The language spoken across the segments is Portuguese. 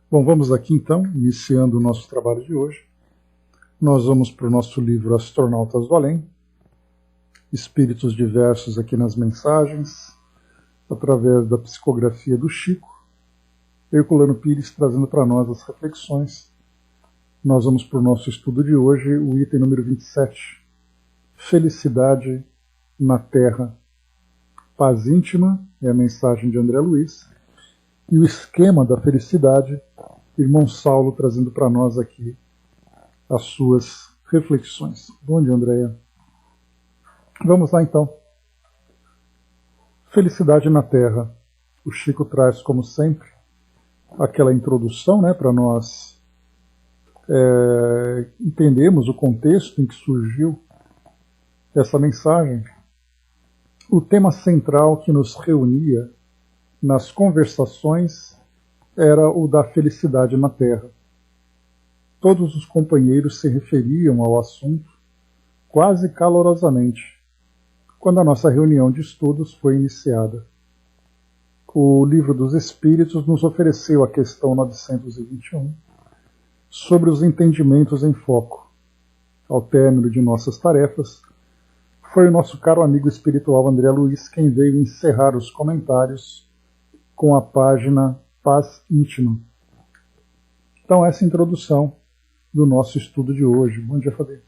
Bom, vamos aqui então, iniciando o nosso trabalho de hoje. Nós vamos para o nosso livro Astronautas do Além, espíritos diversos aqui nas mensagens, através da psicografia do Chico, Herculano Pires trazendo para nós as reflexões. Nós vamos para o nosso estudo de hoje, o item número 27, Felicidade na Terra. Paz íntima é a mensagem de André Luiz, e o esquema da felicidade, irmão Saulo trazendo para nós aqui as suas reflexões. Bom dia, Andréia. Vamos lá então. Felicidade na Terra. O Chico traz, como sempre, aquela introdução, para nós entendermos o contexto em que surgiu essa mensagem. O tema central que nos reunia nas conversações era o da felicidade na Terra. Todos os companheiros se referiam ao assunto quase calorosamente quando a nossa reunião de estudos foi iniciada. O Livro dos Espíritos nos ofereceu a questão 921 sobre os entendimentos em foco. Ao término de nossas tarefas, foi o nosso caro amigo espiritual André Luiz quem veio encerrar os comentários com a página Paz Íntima. Então, essa é a introdução do nosso estudo de hoje. Bom dia, Fabi.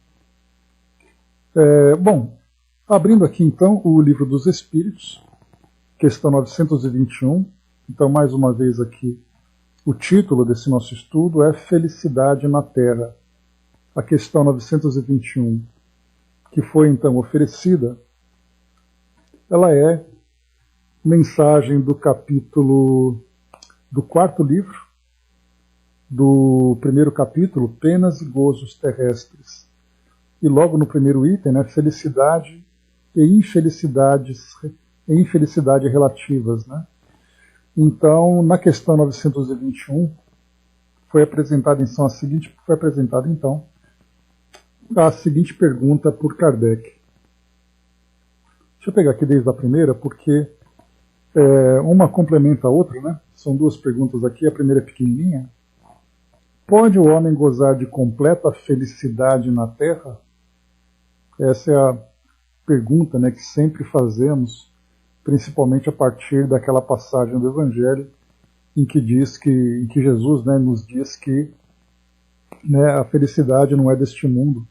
Bom, abrindo aqui então o Livro dos Espíritos, questão 921. Então, mais uma vez aqui, o título desse nosso estudo é Felicidade na Terra. A questão 921, que foi então oferecida, ela é mensagem do capítulo do quarto livro, do primeiro capítulo, Penas e Gozos Terrestres. E logo no primeiro item, felicidade e infelicidade relativas. Então, na questão 921, foi apresentada então a seguinte pergunta por Kardec. Deixa eu pegar aqui desde a primeira, porque uma complementa a outra, São duas perguntas aqui, a primeira é pequenininha. Pode o homem gozar de completa felicidade na Terra? Essa é a pergunta que sempre fazemos, principalmente a partir daquela passagem do Evangelho em que Jesus nos diz que a felicidade não é deste mundo.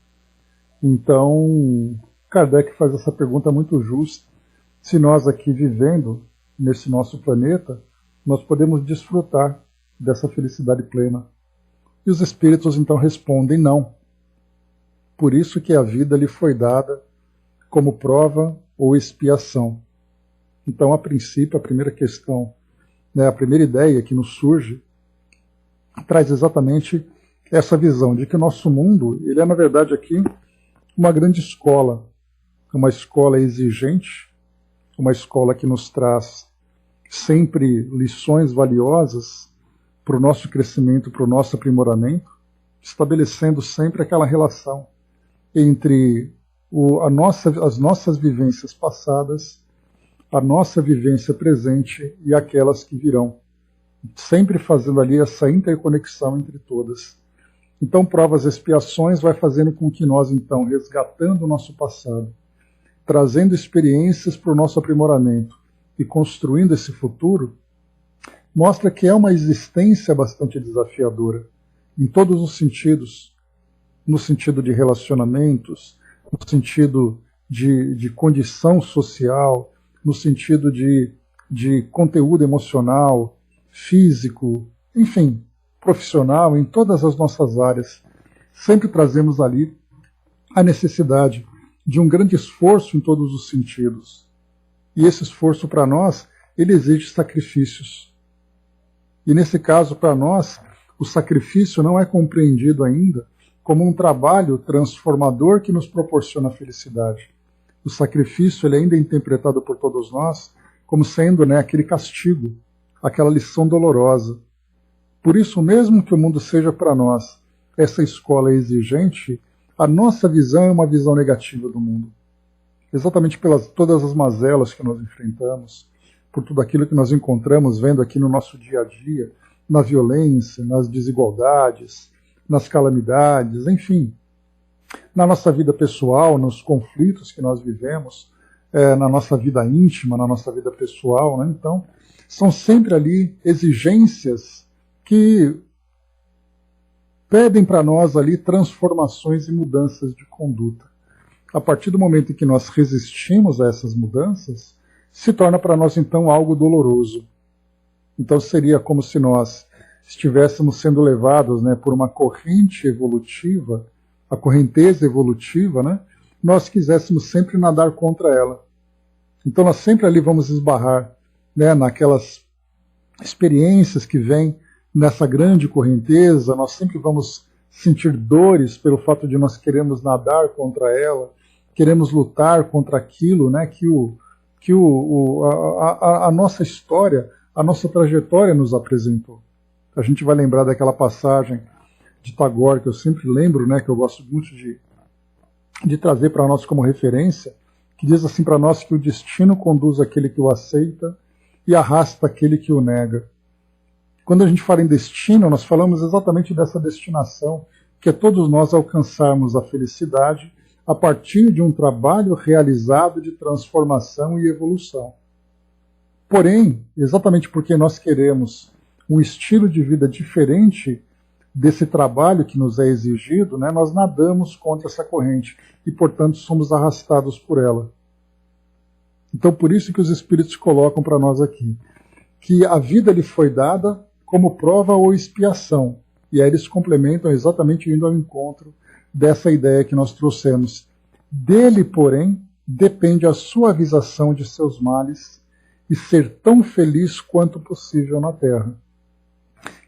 Então, Kardec faz essa pergunta muito justa. Se nós aqui vivendo nesse nosso planeta, nós podemos desfrutar dessa felicidade plena. E os espíritos então respondem não. Por isso que a vida lhe foi dada como prova ou expiação. Então, a princípio, a primeira questão, a primeira ideia que nos surge, traz exatamente essa visão de que o nosso mundo, ele é na verdade aqui uma grande escola, uma escola exigente, uma escola que nos traz sempre lições valiosas para o nosso crescimento, para o nosso aprimoramento, estabelecendo sempre aquela relação entre as nossas vivências passadas, a nossa vivência presente e aquelas que virão, sempre fazendo ali essa interconexão entre todas. Então, provas e expiações vai fazendo com que nós, então, resgatando o nosso passado, trazendo experiências para o nosso aprimoramento e construindo esse futuro, mostra que é uma existência bastante desafiadora, em todos os sentidos, no sentido de relacionamentos, no sentido de condição social, no sentido de conteúdo emocional, físico, enfim, profissional, em todas as nossas áreas. Sempre trazemos ali a necessidade de um grande esforço em todos os sentidos. E esse esforço para nós, ele exige sacrifícios. E nesse caso, para nós, o sacrifício não é compreendido ainda como um trabalho transformador que nos proporciona felicidade. O sacrifício ele ainda é interpretado por todos nós como sendo aquele castigo, aquela lição dolorosa. Por isso, mesmo que o mundo seja para nós essa escola exigente, a nossa visão é uma visão negativa do mundo. Exatamente pelas todas as mazelas que nós enfrentamos, por tudo aquilo que nós encontramos vendo aqui no nosso dia a dia, na violência, nas desigualdades, nas calamidades, enfim, na nossa vida pessoal, nos conflitos que nós vivemos, na nossa vida íntima, na nossa vida pessoal, né? Então, são sempre ali exigências que pedem para nós ali transformações e mudanças de conduta. A partir do momento em que nós resistimos a essas mudanças, se torna para nós então algo doloroso. Então seria como se nós estivéssemos sendo levados, né, por uma corrente evolutiva, a correnteza evolutiva, né, nós quiséssemos sempre nadar contra ela. Então nós sempre ali vamos esbarrar, né, naquelas experiências que vêm nessa grande correnteza, nós sempre vamos sentir dores pelo fato de nós queremos nadar contra ela, queremos lutar contra aquilo, né, que a nossa história, a nossa trajetória nos apresentou. A gente vai lembrar daquela passagem de Tagore, que eu sempre lembro, né, que eu gosto muito de trazer para nós como referência, que diz assim para nós que o destino conduz aquele que o aceita e arrasta aquele que o nega. Quando a gente fala em destino, nós falamos exatamente dessa destinação, que é todos nós alcançarmos a felicidade a partir de um trabalho realizado de transformação e evolução. Porém, exatamente porque nós queremos um estilo de vida diferente desse trabalho que nos é exigido, né, nós nadamos contra essa corrente e, portanto, somos arrastados por ela. Então, por isso que os Espíritos colocam para nós aqui, que a vida lhe foi dada como prova ou expiação. E aí eles complementam exatamente indo ao encontro dessa ideia que nós trouxemos. Dele, porém, depende a suavização de seus males e ser tão feliz quanto possível na Terra.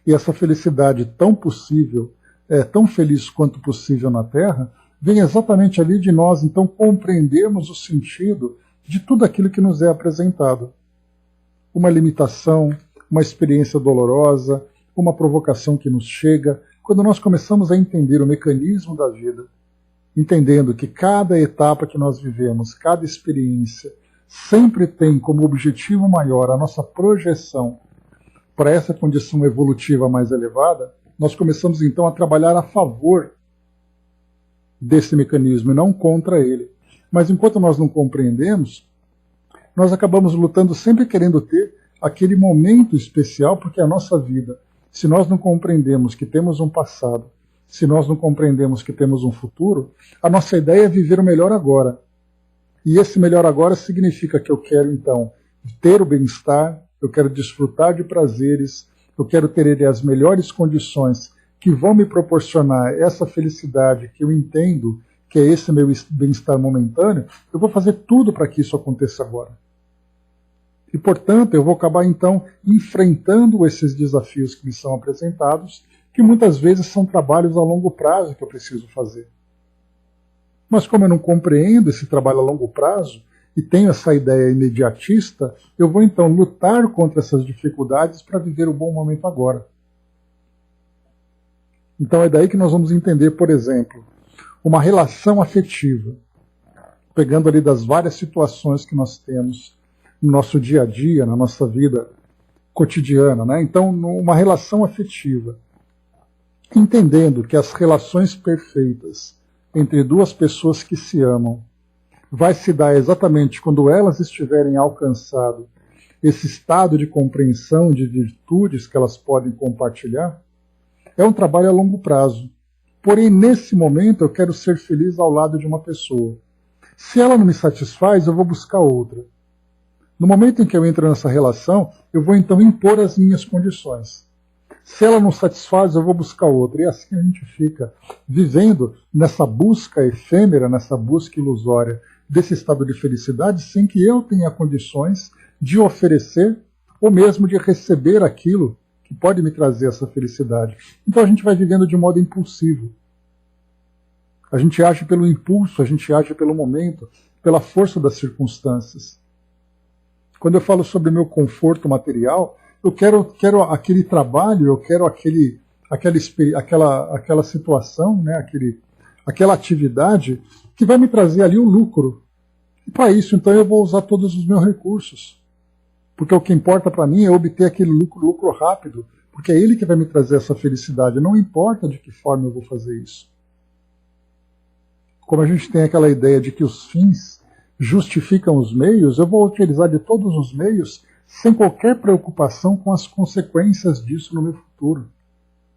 E essa felicidade tão feliz quanto possível na Terra, vem exatamente ali de nós, então, compreendermos o sentido de tudo aquilo que nos é apresentado. Uma limitação, uma experiência dolorosa, uma provocação que nos chega, quando nós começamos a entender o mecanismo da vida, entendendo que cada etapa que nós vivemos, cada experiência, sempre tem como objetivo maior a nossa projeção para essa condição evolutiva mais elevada, nós começamos então a trabalhar a favor desse mecanismo e não contra ele. Mas enquanto nós não compreendemos, nós acabamos lutando sempre querendo ter aquele momento especial, porque a nossa vida, se nós não compreendemos que temos um passado, se nós não compreendemos que temos um futuro, a nossa ideia é viver o melhor agora. E esse melhor agora significa que eu quero, então, ter o bem-estar, eu quero desfrutar de prazeres, eu quero ter as melhores condições que vão me proporcionar essa felicidade que eu entendo que é esse meu bem-estar momentâneo, eu vou fazer tudo para que isso aconteça agora. E, portanto, eu vou acabar, então, enfrentando esses desafios que me são apresentados, que muitas vezes são trabalhos a longo prazo que eu preciso fazer. Mas como eu não compreendo esse trabalho a longo prazo, e tenho essa ideia imediatista, eu vou, então, lutar contra essas dificuldades para viver o bom momento agora. Então é daí que nós vamos entender, por exemplo, uma relação afetiva, pegando ali das várias situações que nós temos no nosso dia a dia, na nossa vida cotidiana, né? Então, uma relação afetiva, entendendo que as relações perfeitas entre duas pessoas que se amam vai se dar exatamente quando elas estiverem alcançado esse estado de compreensão de virtudes que elas podem compartilhar, é um trabalho a longo prazo. Porém, nesse momento, eu quero ser feliz ao lado de uma pessoa. Se ela não me satisfaz, eu vou buscar outra. No momento em que eu entro nessa relação, eu vou então impor as minhas condições. Se ela não satisfaz, eu vou buscar outra. E assim a gente fica vivendo nessa busca efêmera, nessa busca ilusória desse estado de felicidade, sem que eu tenha condições de oferecer ou mesmo de receber aquilo que pode me trazer essa felicidade. Então a gente vai vivendo de modo impulsivo. A gente age pelo impulso, a gente age pelo momento, pela força das circunstâncias. Quando eu falo sobre o meu conforto material, eu quero aquele trabalho, eu quero aquela situação, né, aquela atividade que vai me trazer ali o lucro. E para isso, então, eu vou usar todos os meus recursos. Porque o que importa para mim é obter aquele lucro rápido, porque é Ele que vai me trazer essa felicidade, não importa de que forma eu vou fazer isso. Como a gente tem aquela ideia de que os fins justificam os meios, eu vou utilizar de todos os meios sem qualquer preocupação com as consequências disso no meu futuro.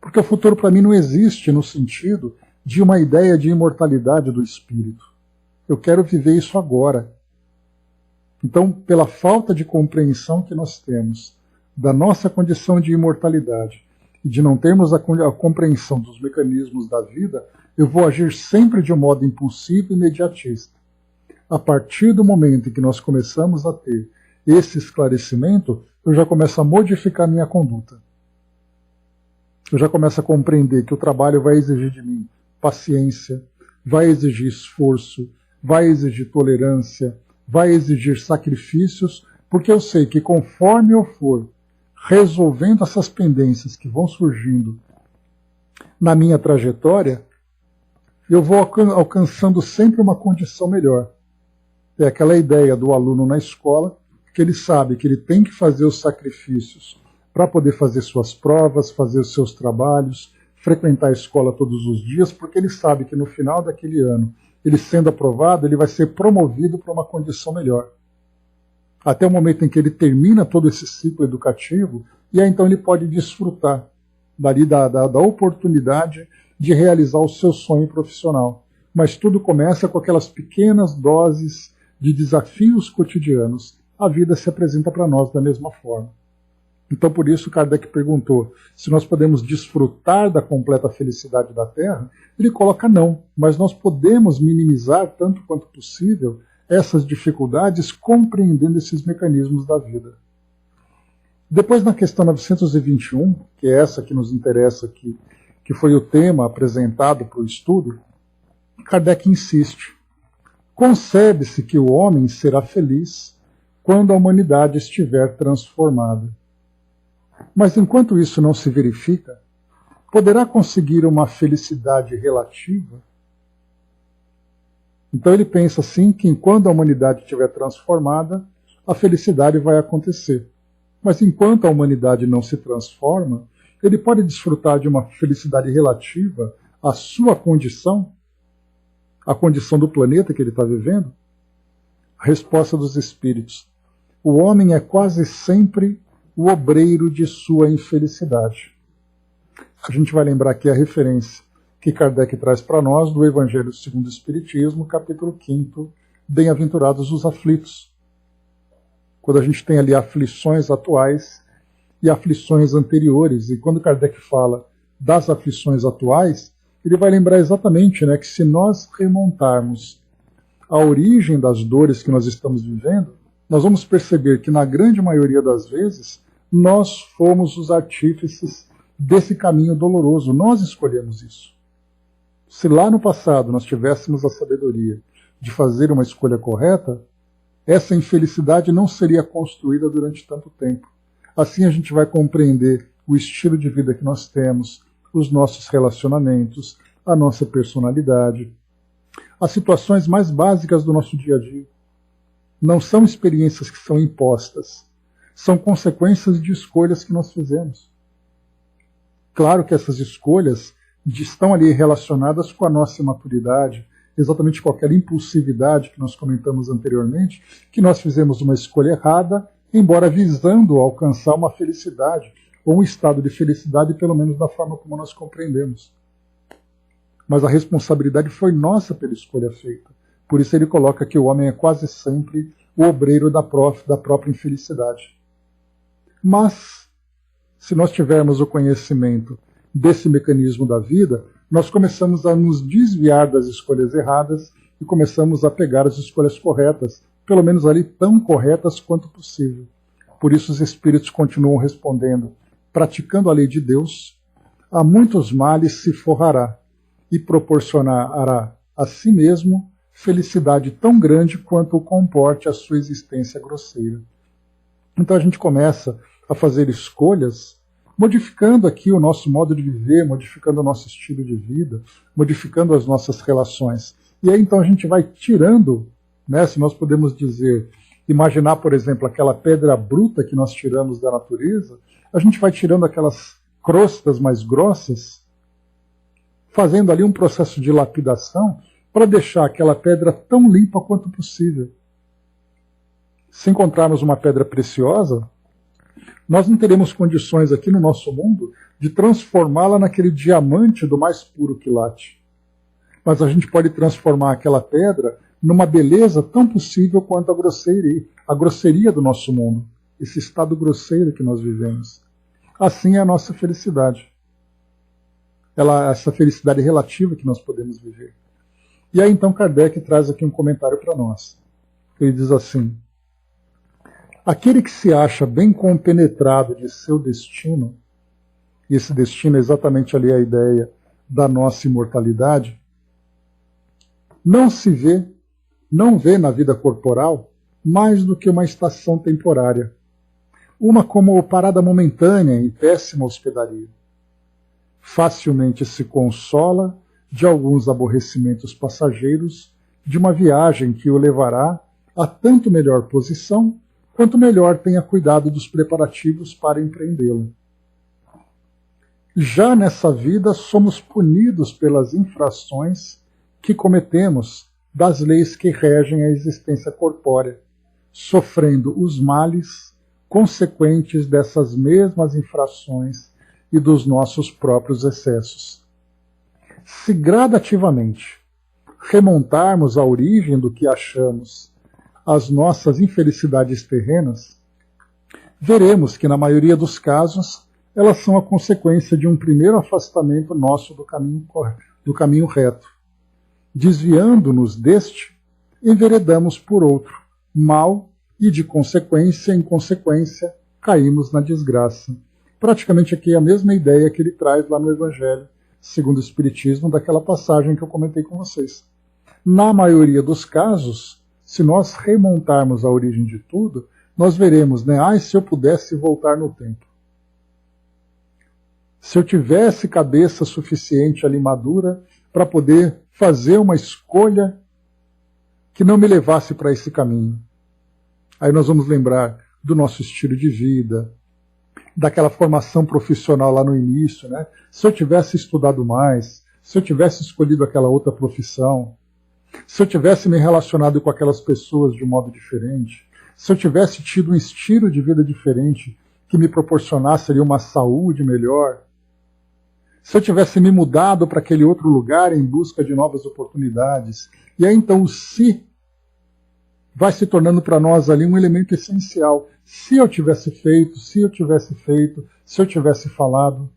Porque o futuro para mim não existe no sentido de uma ideia de imortalidade do espírito. Eu quero viver isso agora. Então, pela falta de compreensão que nós temos da nossa condição de imortalidade e de não termos a compreensão dos mecanismos da vida, eu vou agir sempre de um modo impulsivo e imediatista. A partir do momento em que nós começamos a ter esse esclarecimento, eu já começo a modificar minha conduta. Eu já começo a compreender que o trabalho vai exigir de mim paciência, vai exigir esforço, vai exigir tolerância, vai exigir sacrifícios, porque eu sei que conforme eu for resolvendo essas pendências que vão surgindo na minha trajetória, eu vou alcançando sempre uma condição melhor. É aquela ideia do aluno na escola, que ele sabe que ele tem que fazer os sacrifícios para poder fazer suas provas, fazer os seus trabalhos, frequentar a escola todos os dias, porque ele sabe que no final daquele ano, ele sendo aprovado, ele vai ser promovido para uma condição melhor. Até o momento em que ele termina todo esse ciclo educativo, e aí então ele pode desfrutar dali da oportunidade de realizar o seu sonho profissional. Mas tudo começa com aquelas pequenas doses de desafios cotidianos. A vida se apresenta para nós da mesma forma. Então, por isso, Kardec perguntou se nós podemos desfrutar da completa felicidade da Terra. Ele coloca não, mas nós podemos minimizar, tanto quanto possível, essas dificuldades compreendendo esses mecanismos da vida. Depois, na questão 921, que é essa que nos interessa aqui, que foi o tema apresentado para o estudo, Kardec insiste. Concebe-se que o homem será feliz quando a humanidade estiver transformada. Mas enquanto isso não se verifica, poderá conseguir uma felicidade relativa? Então ele pensa assim que enquanto a humanidade estiver transformada, a felicidade vai acontecer. Mas enquanto a humanidade não se transforma, ele pode desfrutar de uma felicidade relativa à sua condição, à condição do planeta que ele está vivendo? A resposta dos espíritos. O homem é quase sempre o obreiro de sua infelicidade. A gente vai lembrar aqui a referência que Kardec traz para nós do Evangelho segundo o Espiritismo, capítulo 5, Bem-aventurados os aflitos. Quando a gente tem ali aflições atuais e aflições anteriores, e quando Kardec fala das aflições atuais, ele vai lembrar exatamente, que se nós remontarmos a origem das dores que nós estamos vivendo, nós vamos perceber que na grande maioria das vezes nós fomos os artífices desse caminho doloroso, nós escolhemos isso. Se lá no passado nós tivéssemos a sabedoria de fazer uma escolha correta, essa infelicidade não seria construída durante tanto tempo. Assim a gente vai compreender o estilo de vida que nós temos, os nossos relacionamentos, a nossa personalidade, as situações mais básicas do nosso dia a dia. Não são experiências que são impostas, são consequências de escolhas que nós fizemos. Claro que essas escolhas estão ali relacionadas com a nossa imaturidade, exatamente com aquela impulsividade que nós comentamos anteriormente, que nós fizemos uma escolha errada, embora visando alcançar uma felicidade, ou um estado de felicidade, pelo menos da forma como nós compreendemos. Mas a responsabilidade foi nossa pela escolha feita. Por isso ele coloca que o homem é quase sempre o obreiro da própria infelicidade. Mas, se nós tivermos o conhecimento desse mecanismo da vida, nós começamos a nos desviar das escolhas erradas e começamos a pegar as escolhas corretas, pelo menos ali tão corretas quanto possível. Por isso os espíritos continuam respondendo, praticando a lei de Deus, a muitos males se forrará e proporcionará a si mesmo felicidade tão grande quanto comporte a sua existência grosseira. Então a gente começa a fazer escolhas, modificando aqui o nosso modo de viver, modificando o nosso estilo de vida, modificando as nossas relações. E aí então a gente vai tirando, se nós podemos dizer, imaginar, por exemplo, aquela pedra bruta que nós tiramos da natureza, a gente vai tirando aquelas crostas mais grossas, fazendo ali um processo de lapidação para deixar aquela pedra tão limpa quanto possível. Se encontrarmos uma pedra preciosa, nós não teremos condições aqui no nosso mundo de transformá-la naquele diamante do mais puro quilate. Mas a gente pode transformar aquela pedra numa beleza tão possível quanto a grosseria do nosso mundo, esse estado grosseiro que nós vivemos. Assim é a nossa felicidade. Essa felicidade relativa que nós podemos viver. E aí então Kardec traz aqui um comentário para nós. Ele diz assim: aquele que se acha bem compenetrado de seu destino, e esse destino é exatamente ali a ideia da nossa imortalidade, não vê na vida corporal mais do que uma estação temporária, uma como parada momentânea em péssima hospedaria. Facilmente se consola de alguns aborrecimentos passageiros de uma viagem que o levará a tanto melhor posição quanto melhor tenha cuidado dos preparativos para empreendê-la. Já nessa vida somos punidos pelas infrações que cometemos das leis que regem a existência corpórea, sofrendo os males consequentes dessas mesmas infrações e dos nossos próprios excessos. Se gradativamente remontarmos à origem do que achamos as nossas infelicidades terrenas, veremos que, na maioria dos casos, elas são a consequência de um primeiro afastamento nosso do caminho reto. Desviando-nos deste, enveredamos por outro, mal, e de consequência em consequência, caímos na desgraça. Praticamente aqui é a mesma ideia que ele traz lá no Evangelho, segundo o Espiritismo, daquela passagem que eu comentei com vocês. Na maioria dos casos, se nós remontarmos a origem de tudo, nós veremos, né? Ai, se eu pudesse voltar no tempo. Se eu tivesse cabeça suficiente ali madura para poder fazer uma escolha que não me levasse para esse caminho. Aí nós vamos lembrar do nosso estilo de vida, daquela formação profissional lá no início, né? Se eu tivesse estudado mais, se eu tivesse escolhido aquela outra profissão, se eu tivesse me relacionado com aquelas pessoas de um modo diferente, se eu tivesse tido um estilo de vida diferente que me proporcionasse ali uma saúde melhor, se eu tivesse me mudado para aquele outro lugar em busca de novas oportunidades. E aí então o se vai se tornando para nós ali um elemento essencial. Se eu tivesse feito, se eu tivesse falado,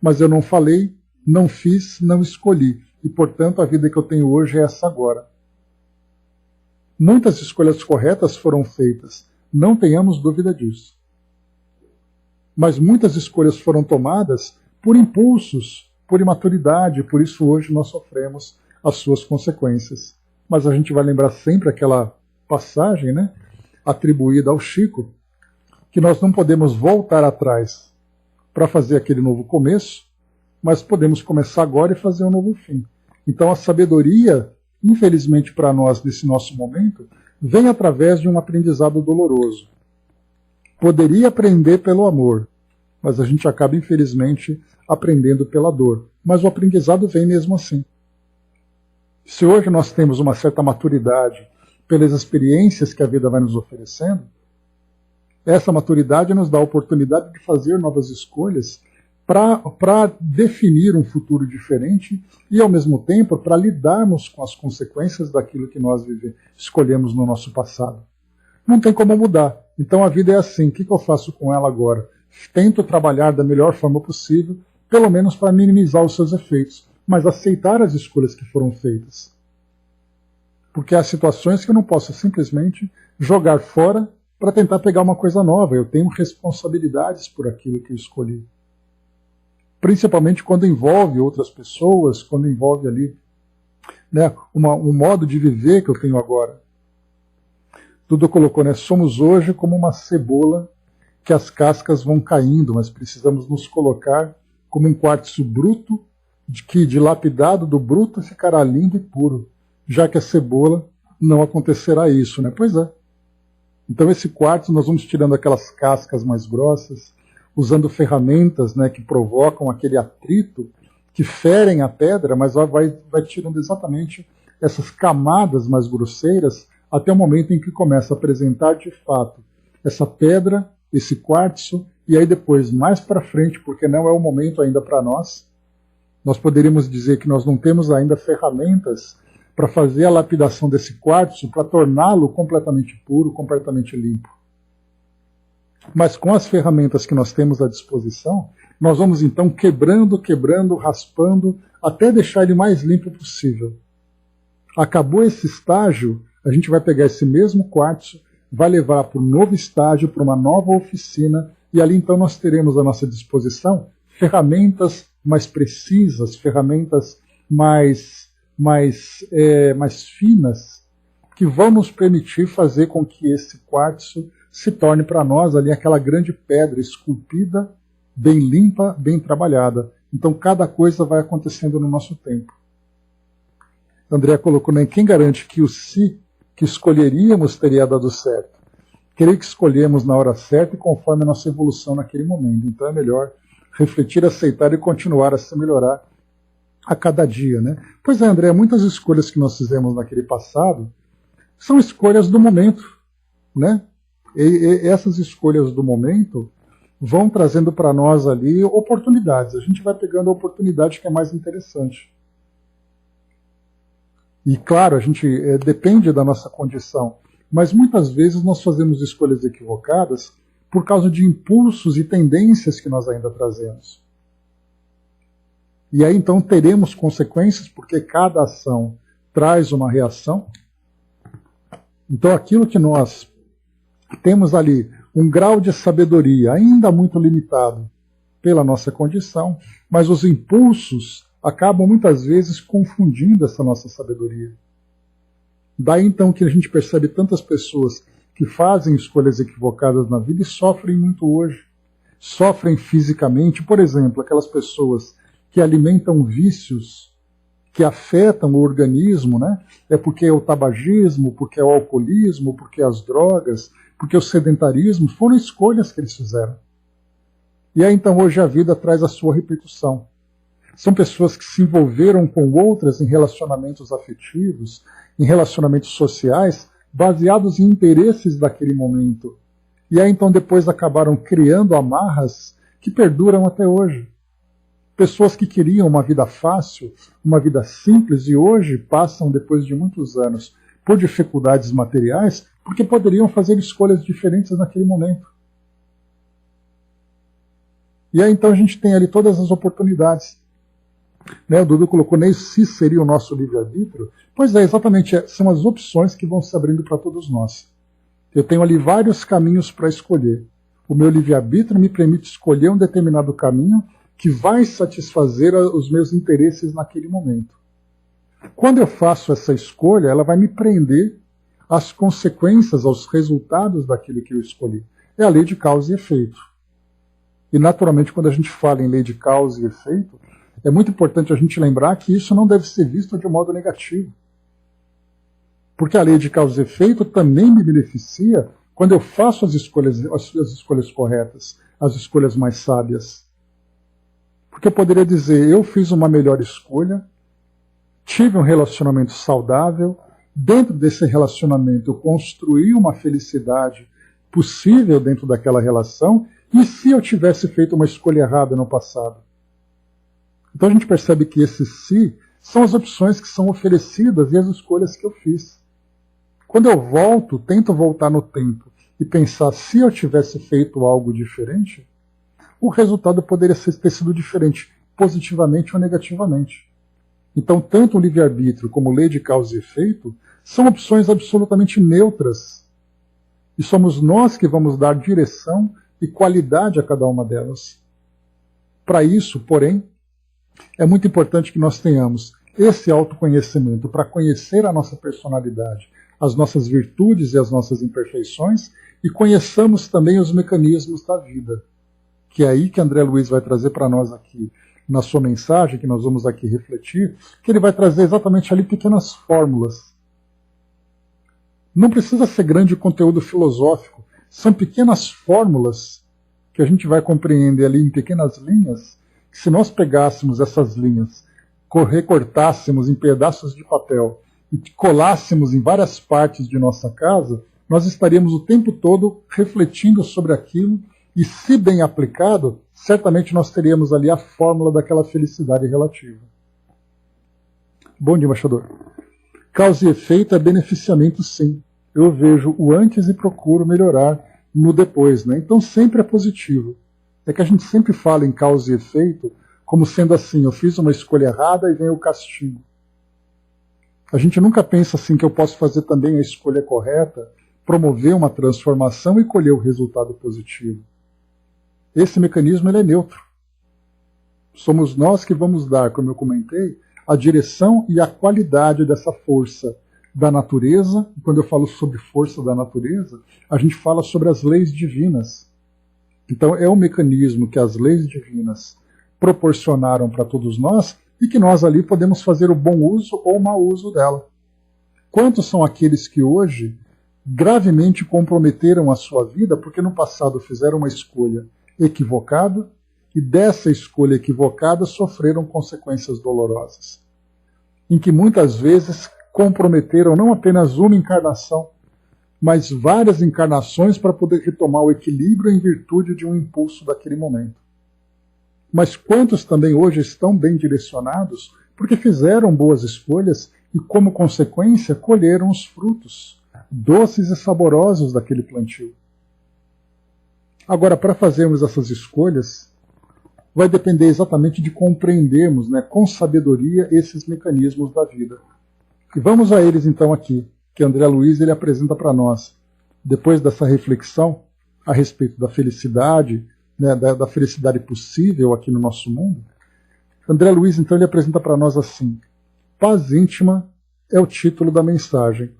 mas eu não falei, não fiz, não escolhi. E, portanto, a vida que eu tenho hoje é essa agora. Muitas escolhas corretas foram feitas, não tenhamos dúvida disso. Mas muitas escolhas foram tomadas por impulsos, por imaturidade, por isso hoje nós sofremos as suas consequências. Mas a gente vai lembrar sempre aquela passagem, né, atribuída ao Chico, que nós não podemos voltar atrás para fazer aquele novo começo, mas podemos começar agora e fazer um novo fim. Então a sabedoria, infelizmente para nós nesse nosso momento, vem através de um aprendizado doloroso. Poderia aprender pelo amor, mas a gente acaba, infelizmente, aprendendo pela dor. Mas o aprendizado vem mesmo assim. Se hoje nós temos uma certa maturidade pelas experiências que a vida vai nos oferecendo, essa maturidade nos dá a oportunidade de fazer novas escolhas para definir um futuro diferente e, ao mesmo tempo, para lidarmos com as consequências daquilo que nós escolhemos no nosso passado. Não tem como mudar. Então a vida é assim. O que eu faço com ela agora? Tento trabalhar da melhor forma possível, pelo menos para minimizar os seus efeitos, mas aceitar as escolhas que foram feitas. Porque há situações que eu não posso simplesmente jogar fora para tentar pegar uma coisa nova. Eu tenho responsabilidades por aquilo que eu escolhi. Principalmente quando envolve outras pessoas, quando envolve ali, né, um modo de viver que eu tenho agora. Dudu colocou, né, somos hoje como uma cebola que as cascas vão caindo, mas precisamos nos colocar como um quartzo bruto, que dilapidado do bruto ficará lindo e puro, já que a cebola não acontecerá isso, né? Pois é. Então esse quartzo nós vamos tirando aquelas cascas mais grossas, usando ferramentas, né, que provocam aquele atrito, que ferem a pedra, mas vai tirando exatamente essas camadas mais grosseiras até o momento em que começa a apresentar de fato essa pedra, esse quartzo, e aí depois, mais para frente, porque não é o momento ainda para nós poderíamos dizer que nós não temos ainda ferramentas para fazer a lapidação desse quartzo, para torná-lo completamente puro, completamente limpo. Mas com as ferramentas que nós temos à disposição, nós vamos então quebrando, raspando, até deixar ele mais limpo possível. Acabou esse estágio, a gente vai pegar esse mesmo quartzo, vai levar para um novo estágio, para uma nova oficina, e ali então nós teremos à nossa disposição ferramentas mais precisas, ferramentas mais finas, que vão nos permitir fazer com que esse quartzo se torne para nós ali aquela grande pedra esculpida, bem limpa, bem trabalhada. Então cada coisa vai acontecendo no nosso tempo. André colocou, né, quem garante que o si que escolheríamos teria dado certo? Creio que escolhemos na hora certa e conforme a nossa evolução naquele momento. Então é melhor refletir, aceitar e continuar a se melhorar a cada dia, né? Pois é, André, muitas escolhas que nós fizemos naquele passado são escolhas do momento, né? E essas escolhas do momento vão trazendo para nós ali oportunidades. A gente vai pegando a oportunidade que é mais interessante. E claro, a gente depende da nossa condição, mas muitas vezes nós fazemos escolhas equivocadas por causa de impulsos e tendências que nós ainda trazemos. E aí então teremos consequências, porque cada ação traz uma reação. Então aquilo que nós temos ali, um grau de sabedoria ainda muito limitado pela nossa condição, mas os impulsos acabam muitas vezes confundindo essa nossa sabedoria. Daí então que a gente percebe tantas pessoas que fazem escolhas equivocadas na vida e sofrem muito hoje. Sofrem fisicamente, por exemplo, aquelas pessoas que alimentam vícios que afetam o organismo, né? É porque é o tabagismo, porque é o alcoolismo, porque é as drogas, porque o sedentarismo, foram escolhas que eles fizeram. E aí então hoje a vida traz a sua repercussão. São pessoas que se envolveram com outras em relacionamentos afetivos, em relacionamentos sociais, baseados em interesses daquele momento. E aí então depois acabaram criando amarras que perduram até hoje. Pessoas que queriam uma vida fácil, uma vida simples, e hoje passam, depois de muitos anos, por dificuldades materiais, porque poderiam fazer escolhas diferentes naquele momento. E aí então a gente tem ali todas as oportunidades. Né, o Dudu colocou, nem se seria o nosso livre-arbítrio. Pois é, exatamente, são as opções que vão se abrindo para todos nós. Eu tenho ali vários caminhos para escolher. O meu livre-arbítrio me permite escolher um determinado caminho que vai satisfazer os meus interesses naquele momento. Quando eu faço essa escolha, ela vai me prender às consequências, aos resultados daquilo que eu escolhi. É a lei de causa e efeito. E, naturalmente, quando a gente fala em lei de causa e efeito, é muito importante a gente lembrar que isso não deve ser visto de um modo negativo. Porque a lei de causa e efeito também me beneficia quando eu faço as escolhas corretas, as escolhas mais sábias. Porque eu poderia dizer, eu fiz uma melhor escolha, tive um relacionamento saudável, dentro desse relacionamento eu construí uma felicidade possível dentro daquela relação, e se eu tivesse feito uma escolha errada no passado? Então a gente percebe que esses si são as opções que são oferecidas e as escolhas que eu fiz. Quando eu tento voltar no tempo e pensar se eu tivesse feito algo diferente, o resultado poderia ter sido diferente, positivamente ou negativamente. Então, tanto o livre-arbítrio como lei de causa e efeito são opções absolutamente neutras. E somos nós que vamos dar direção e qualidade a cada uma delas. Para isso, porém, é muito importante que nós tenhamos esse autoconhecimento para conhecer a nossa personalidade, as nossas virtudes e as nossas imperfeições, e conheçamos também os mecanismos da vida. Que é aí que André Luiz vai trazer para nós aqui, na sua mensagem, que nós vamos aqui refletir, que ele vai trazer exatamente ali pequenas fórmulas. Não precisa ser grande conteúdo filosófico, são pequenas fórmulas que a gente vai compreender ali em pequenas linhas, que se nós pegássemos essas linhas, recortássemos em pedaços de papel e colássemos em várias partes de nossa casa, nós estaríamos o tempo todo refletindo sobre aquilo e, se bem aplicado, certamente nós teríamos ali a fórmula daquela felicidade relativa. Bom dia, embaixador. Causa e efeito é beneficiamento, sim. Eu vejo o antes e procuro melhorar no depois, né? Então sempre é positivo. É que a gente sempre fala em causa e efeito como sendo assim, eu fiz uma escolha errada e vem o castigo. A gente nunca pensa assim que eu posso fazer também a escolha correta, promover uma transformação e colher o resultado positivo. Esse mecanismo ele é neutro. Somos nós que vamos dar, como eu comentei, a direção e a qualidade dessa força da natureza. Quando eu falo sobre força da natureza, a gente fala sobre as leis divinas. Então é um mecanismo que as leis divinas proporcionaram para todos nós e que nós ali podemos fazer o bom uso ou o mau uso dela. Quantos são aqueles que hoje gravemente comprometeram a sua vida porque no passado fizeram uma escolha equivocada e dessa escolha equivocada sofreram consequências dolorosas, em que muitas vezes comprometeram não apenas uma encarnação, mas várias encarnações para poder retomar o equilíbrio em virtude de um impulso daquele momento. Mas quantos também hoje estão bem direcionados porque fizeram boas escolhas e, como consequência, colheram os frutos doces e saborosos daquele plantio. Agora, para fazermos essas escolhas, vai depender exatamente de compreendermos, né, com sabedoria esses mecanismos da vida. E vamos a eles então aqui, que André Luiz ele apresenta para nós. Depois dessa reflexão a respeito da felicidade, né, da felicidade possível aqui no nosso mundo, André Luiz então ele apresenta para nós assim: paz íntima é o título da mensagem.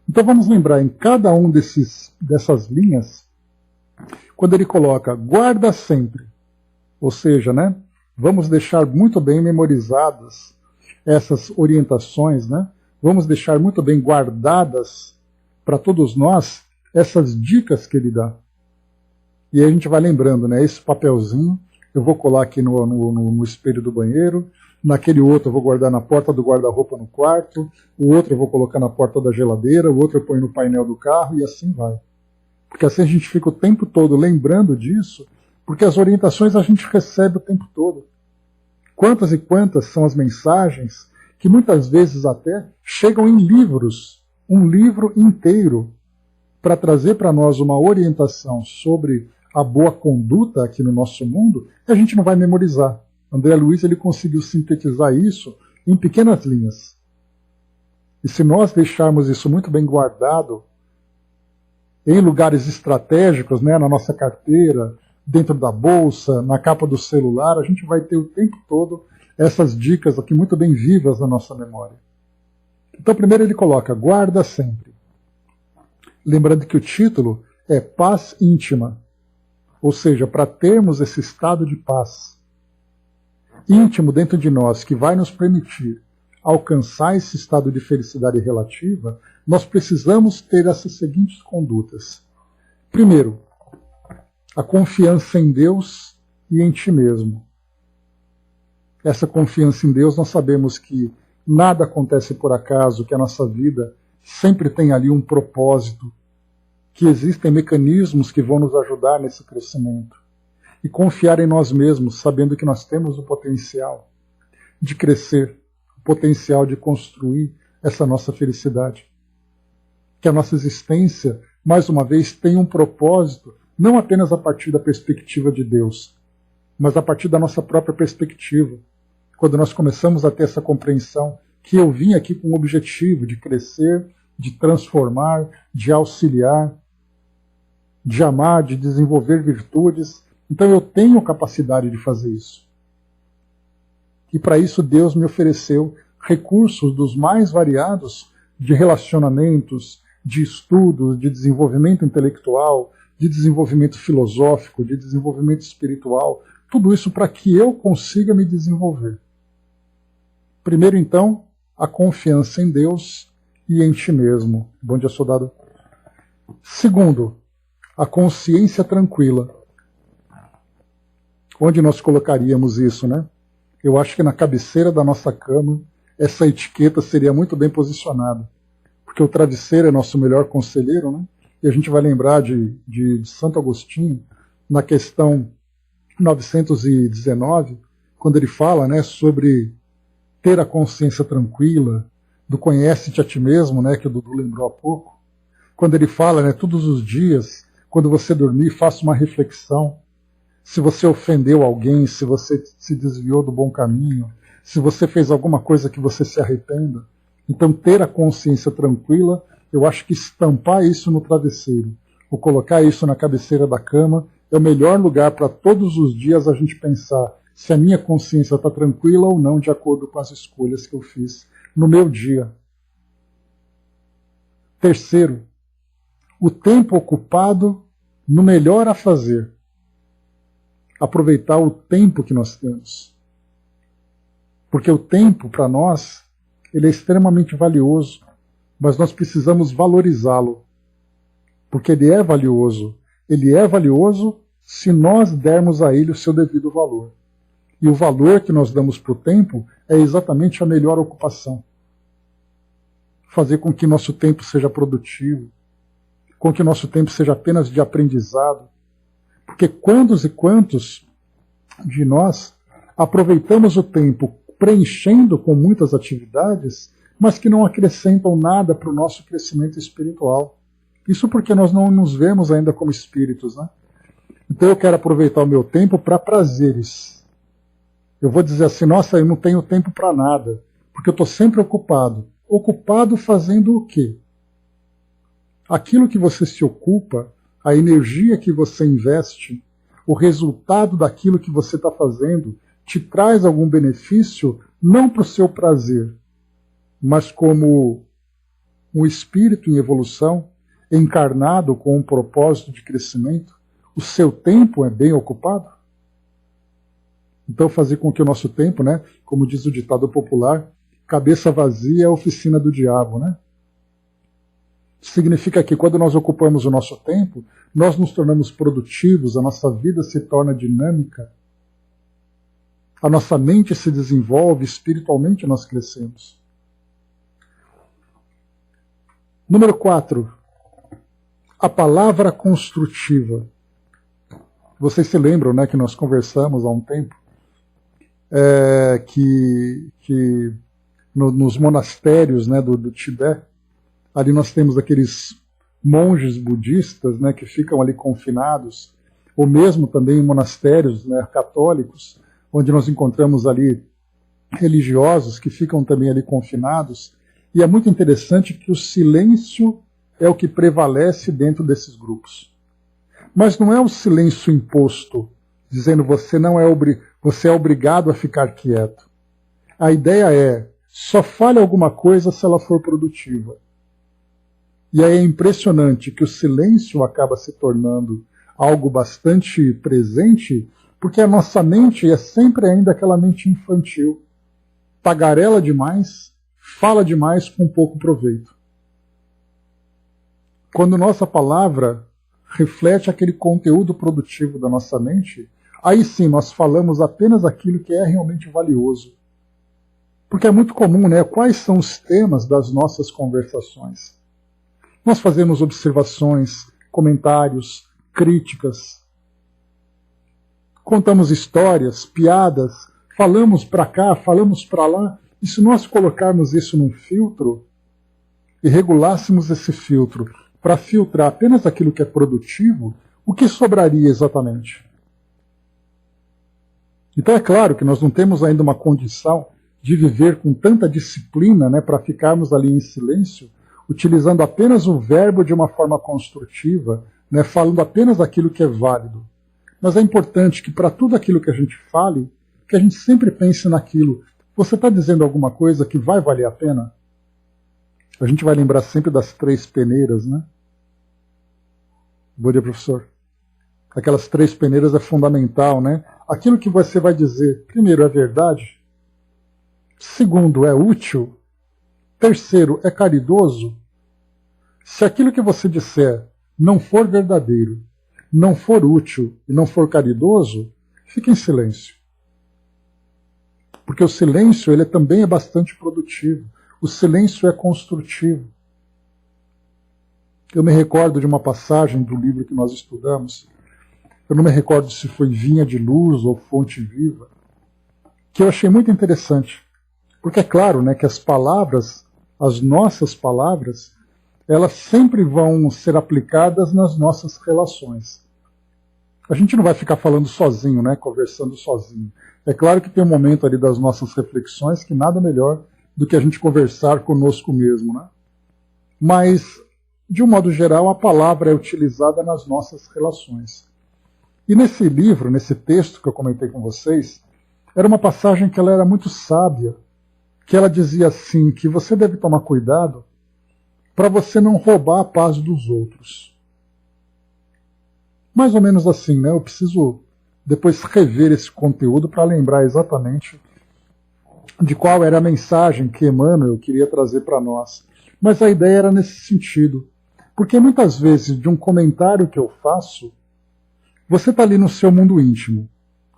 Então vamos lembrar em cada um dessas linhas, quando ele coloca guarda sempre, ou seja, né, vamos deixar muito bem memorizadas essas orientações, né, vamos deixar muito bem guardadas para todos nós essas dicas que ele dá. E aí a gente vai lembrando, né, esse papelzinho eu vou colar aqui no espelho do banheiro, naquele outro eu vou guardar na porta do guarda-roupa no quarto, o outro eu vou colocar na porta da geladeira, o outro eu ponho no painel do carro e assim vai. Porque assim a gente fica o tempo todo lembrando disso, porque as orientações a gente recebe o tempo todo. Quantas e quantas são as mensagens que muitas vezes até chegam em livros, um livro inteiro, para trazer para nós uma orientação sobre a boa conduta aqui no nosso mundo, e a gente não vai memorizar. André Luiz ele conseguiu sintetizar isso em pequenas linhas. E se nós deixarmos isso muito bem guardado, em lugares estratégicos, né, na nossa carteira, dentro da bolsa, na capa do celular, a gente vai ter o tempo todo essas dicas aqui muito bem vivas na nossa memória. Então primeiro ele coloca, guarda sempre. Lembrando que o título é Paz Íntima, ou seja, para termos esse estado de paz íntimo dentro de nós, que vai nos permitir alcançar esse estado de felicidade relativa, nós precisamos ter essas seguintes condutas. Primeiro, a confiança em Deus e em ti mesmo. Essa confiança em Deus, nós sabemos que nada acontece por acaso, que a nossa vida sempre tem ali um propósito, que existem mecanismos que vão nos ajudar nesse crescimento. E confiar em nós mesmos, sabendo que nós temos o potencial de crescer, o potencial de construir essa nossa felicidade. Que a nossa existência, mais uma vez, tem um propósito, não apenas a partir da perspectiva de Deus, mas a partir da nossa própria perspectiva. Quando nós começamos a ter essa compreensão que eu vim aqui com o objetivo de crescer, de transformar, de auxiliar, de amar, de desenvolver virtudes, então eu tenho capacidade de fazer isso. E para isso Deus me ofereceu recursos dos mais variados de relacionamentos, de estudos, de desenvolvimento intelectual, de desenvolvimento filosófico, de desenvolvimento espiritual, tudo isso para que eu consiga me desenvolver. Primeiro, então, a confiança em Deus e em ti mesmo. Bom dia, soldado. Segundo, a consciência tranquila. Onde nós colocaríamos isso, né? Eu acho que na cabeceira da nossa cama essa etiqueta seria muito bem posicionada. Porque o travesseiro é nosso melhor conselheiro, né? E a gente vai lembrar de Santo Agostinho, na questão 919, quando ele fala, né, sobre ter a consciência tranquila, do conhece-te a ti mesmo, né, que o Dudu lembrou há pouco. Quando ele fala, né, todos os dias, quando você dormir, faça uma reflexão. Se você ofendeu alguém, se você se desviou do bom caminho, se você fez alguma coisa que você se arrependa. Então, ter a consciência tranquila, eu acho que estampar isso no travesseiro, ou colocar isso na cabeceira da cama, é o melhor lugar para todos os dias a gente pensar se a minha consciência está tranquila ou não, de acordo com as escolhas que eu fiz no meu dia. Terceiro, o tempo ocupado no melhor a fazer. Aproveitar o tempo que nós temos. Porque o tempo, para nós, ele é extremamente valioso, mas nós precisamos valorizá-lo. Porque ele é valioso. Ele é valioso se nós dermos a ele o seu devido valor. E o valor que nós damos para o tempo é exatamente a melhor ocupação. Fazer com que nosso tempo seja produtivo, com que nosso tempo seja apenas de aprendizado. Porque quantos e quantos de nós aproveitamos o tempo preenchendo com muitas atividades, mas que não acrescentam nada para o nosso crescimento espiritual. Isso porque nós não nos vemos ainda como espíritos, né? Então eu quero aproveitar o meu tempo para prazeres. Eu vou dizer assim, nossa, eu não tenho tempo para nada, porque eu estou sempre ocupado. Ocupado fazendo o quê? Aquilo que você se ocupa, a energia que você investe, o resultado daquilo que você está fazendo, te traz algum benefício, não para o seu prazer, mas como um espírito em evolução, encarnado com um propósito de crescimento, o seu tempo é bem ocupado? Então fazer com que o nosso tempo, né, como diz o ditado popular, cabeça vazia é a oficina do diabo, né? Significa que quando nós ocupamos o nosso tempo, nós nos tornamos produtivos, a nossa vida se torna dinâmica, a nossa mente se desenvolve, espiritualmente nós crescemos. Número 4. A palavra construtiva. Vocês se lembram, né, que nós conversamos há um tempo que nos monastérios, né, do Tibete, ali nós temos aqueles monges budistas, né, que ficam ali confinados, ou mesmo também em monastérios, né, católicos, onde nós encontramos ali religiosos que ficam também ali confinados. E é muito interessante que o silêncio é o que prevalece dentro desses grupos. Mas não é o silêncio imposto, dizendo você é obrigado a ficar quieto. A ideia é, só fale alguma coisa se ela for produtiva. E aí é impressionante que o silêncio acaba se tornando algo bastante presente, porque a nossa mente é sempre ainda aquela mente infantil. Tagarela demais, fala demais com pouco proveito. Quando nossa palavra reflete aquele conteúdo produtivo da nossa mente, aí sim nós falamos apenas aquilo que é realmente valioso. Porque é muito comum, né? Quais são os temas das nossas conversações? Nós fazemos observações, comentários, críticas, contamos histórias, piadas, falamos para cá, falamos para lá, e se nós colocarmos isso num filtro e regulássemos esse filtro para filtrar apenas aquilo que é produtivo, o que sobraria exatamente? Então é claro que nós não temos ainda uma condição de viver com tanta disciplina, né, para ficarmos ali em silêncio, utilizando apenas o verbo de uma forma construtiva, né, falando apenas aquilo que é válido. Mas é importante que para tudo aquilo que a gente fale, que a gente sempre pense naquilo. Você está dizendo alguma coisa que vai valer a pena? A gente vai lembrar sempre das 3 peneiras, né? Bom dia, professor. Aquelas 3 peneiras é fundamental, né? Aquilo que você vai dizer, primeiro, é verdade. Segundo, é útil. Terceiro, é caridoso. Se aquilo que você disser não for verdadeiro, não for útil e não for caridoso, fique em silêncio. Porque o silêncio ele também é bastante produtivo. O silêncio é construtivo. Eu me recordo de uma passagem do livro que nós estudamos, eu não me recordo se foi Vinha de Luz ou Fonte Viva, que eu achei muito interessante. Porque é claro, né, que as palavras, as nossas palavras, elas sempre vão ser aplicadas nas nossas relações. A gente não vai ficar falando sozinho, né, conversando sozinho. É claro que tem um momento ali das nossas reflexões que nada melhor do que a gente conversar conosco mesmo, né? Mas, de um modo geral, a palavra é utilizada nas nossas relações. E nesse livro, nesse texto que eu comentei com vocês, era uma passagem que ela era muito sábia, que ela dizia assim, que você deve tomar cuidado para você não roubar a paz dos outros. Mais ou menos assim, né? Eu preciso depois rever esse conteúdo para lembrar exatamente de qual era a mensagem que Emmanuel queria trazer para nós. Mas a ideia era nesse sentido. Porque muitas vezes, de um comentário que eu faço, você está ali no seu mundo íntimo,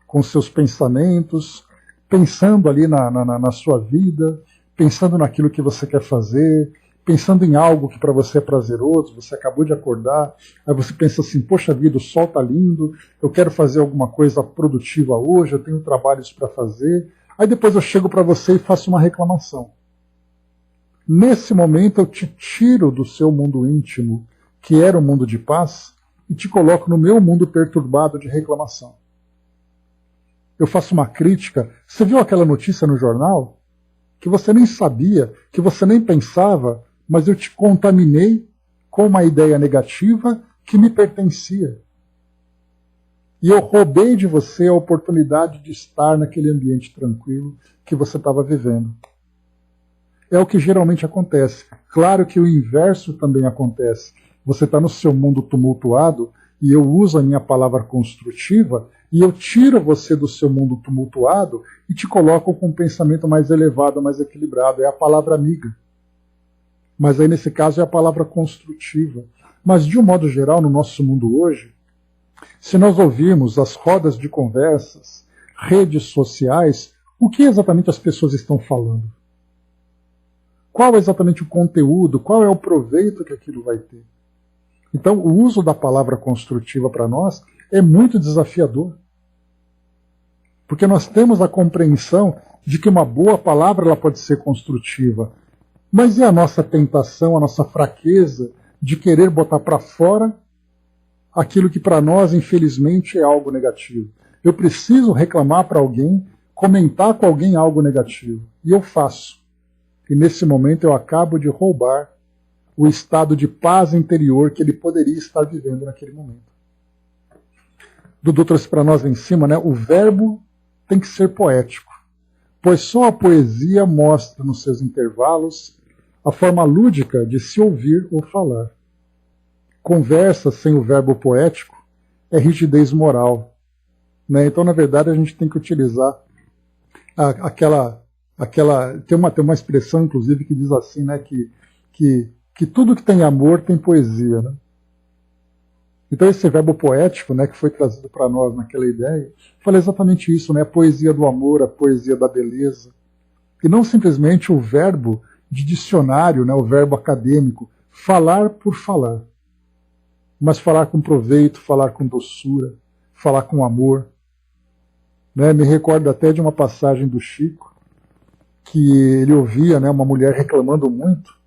com seus pensamentos, pensando ali na sua vida, pensando naquilo que você quer fazer, pensando em algo que para você é prazeroso, você acabou de acordar, aí você pensa assim, poxa vida, o sol está lindo, eu quero fazer alguma coisa produtiva hoje, eu tenho trabalhos para fazer, aí depois eu chego para você e faço uma reclamação. Nesse momento eu te tiro do seu mundo íntimo, que era o mundo de paz, e te coloco no meu mundo perturbado de reclamação. Eu faço uma crítica. Você viu aquela notícia no jornal? Que você nem sabia, que você nem pensava, mas eu te contaminei com uma ideia negativa que me pertencia. E eu roubei de você a oportunidade de estar naquele ambiente tranquilo que você estava vivendo. É o que geralmente acontece. Claro que o inverso também acontece. Você está no seu mundo tumultuado e eu uso a minha palavra construtiva e eu tiro você do seu mundo tumultuado e te coloco com um pensamento mais elevado, mais equilibrado. É a palavra amiga. Mas aí nesse caso é a palavra construtiva. Mas de um modo geral, no nosso mundo hoje, se nós ouvirmos as rodas de conversas, redes sociais, o que exatamente as pessoas estão falando? Qual é exatamente o conteúdo? Qual é o proveito que aquilo vai ter? Então, o uso da palavra construtiva para nós é muito desafiador. Porque nós temos a compreensão de que uma boa palavra ela pode ser construtiva. Mas e a nossa tentação, a nossa fraqueza de querer botar para fora aquilo que para nós, infelizmente, é algo negativo? Eu preciso reclamar para alguém, comentar com alguém algo negativo. E eu faço. E nesse momento eu acabo de roubar o estado de paz interior que ele poderia estar vivendo naquele momento. Dudu trouxe para nós lá em cima, né? O verbo tem que ser poético, pois só a poesia mostra nos seus intervalos a forma lúdica de se ouvir ou falar. Conversa sem o verbo poético é rigidez moral. Né? Então, na verdade, a gente tem que utilizar tem uma expressão, inclusive, que diz assim, né, que tudo que tem amor tem poesia. Né? Então esse verbo poético, né, que foi trazido para nós naquela ideia, fala exatamente isso, né, a poesia do amor, a poesia da beleza. E não simplesmente o verbo de dicionário, né, o verbo acadêmico, falar por falar. Mas falar com proveito, falar com doçura, falar com amor. Né? Me recordo até de uma passagem do Chico, que ele ouvia, né, uma mulher reclamando muito,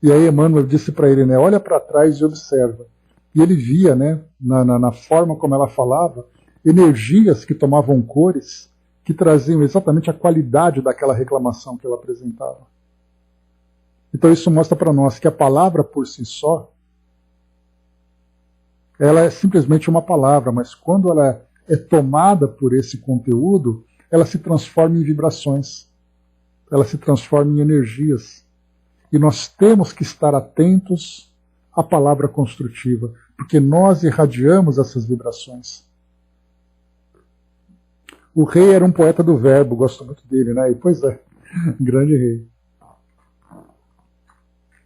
e aí Emmanuel disse para ele, né, olha para trás e observa. E ele via, né, na forma como ela falava, energias que tomavam cores, que traziam exatamente a qualidade daquela reclamação que ela apresentava. Então isso mostra para nós que a palavra por si só, ela é simplesmente uma palavra, mas quando ela é tomada por esse conteúdo, ela se transforma em vibrações. Ela se transforma em energias. E nós temos que estar atentos à palavra construtiva, porque nós irradiamos essas vibrações. O rei era um poeta do verbo, gosto muito dele, né? E, pois é, grande rei.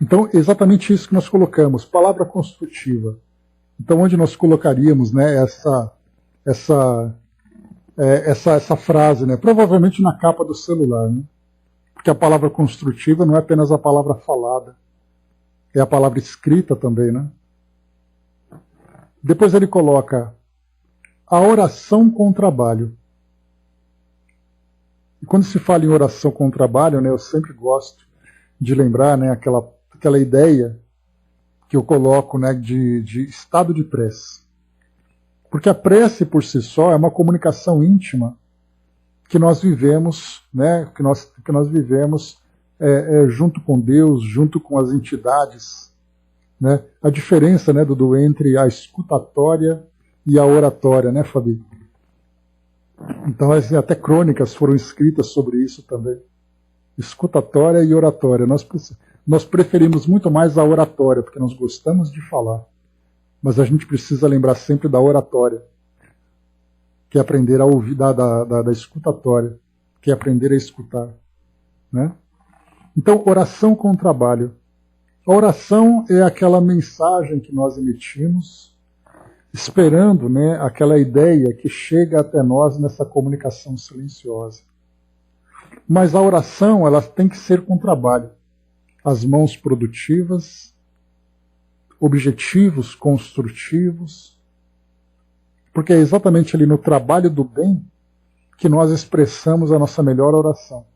Então, exatamente isso que nós colocamos, palavra construtiva. Então, onde nós colocaríamos, né, essa frase, né? Provavelmente na capa do celular, né? Porque a palavra construtiva não é apenas a palavra falada, é a palavra escrita também, né? Depois ele coloca a oração com trabalho. E quando se fala em oração com trabalho, né, eu sempre gosto de lembrar, né, aquela ideia que eu coloco, né, de estado de prece. Porque a prece por si só é uma comunicação íntima que nós vivemos, né, que nós vivemos junto com Deus, junto com as entidades, né? A diferença, né, Dudu, entre a escutatória e a oratória, né, Fabi? Então, assim, até crônicas foram escritas sobre isso também. Escutatória e oratória. Nós preferimos muito mais a oratória, porque nós gostamos de falar. Mas a gente precisa lembrar sempre da oratória, que é aprender a ouvir, da escutatória, que é aprender a escutar, né? Então, oração com trabalho. A oração é aquela mensagem que nós emitimos, esperando, né, aquela ideia que chega até nós nessa comunicação silenciosa. Mas a oração, ela tem que ser com trabalho. As mãos produtivas, objetivos construtivos, porque é exatamente ali no trabalho do bem que nós expressamos a nossa melhor oração.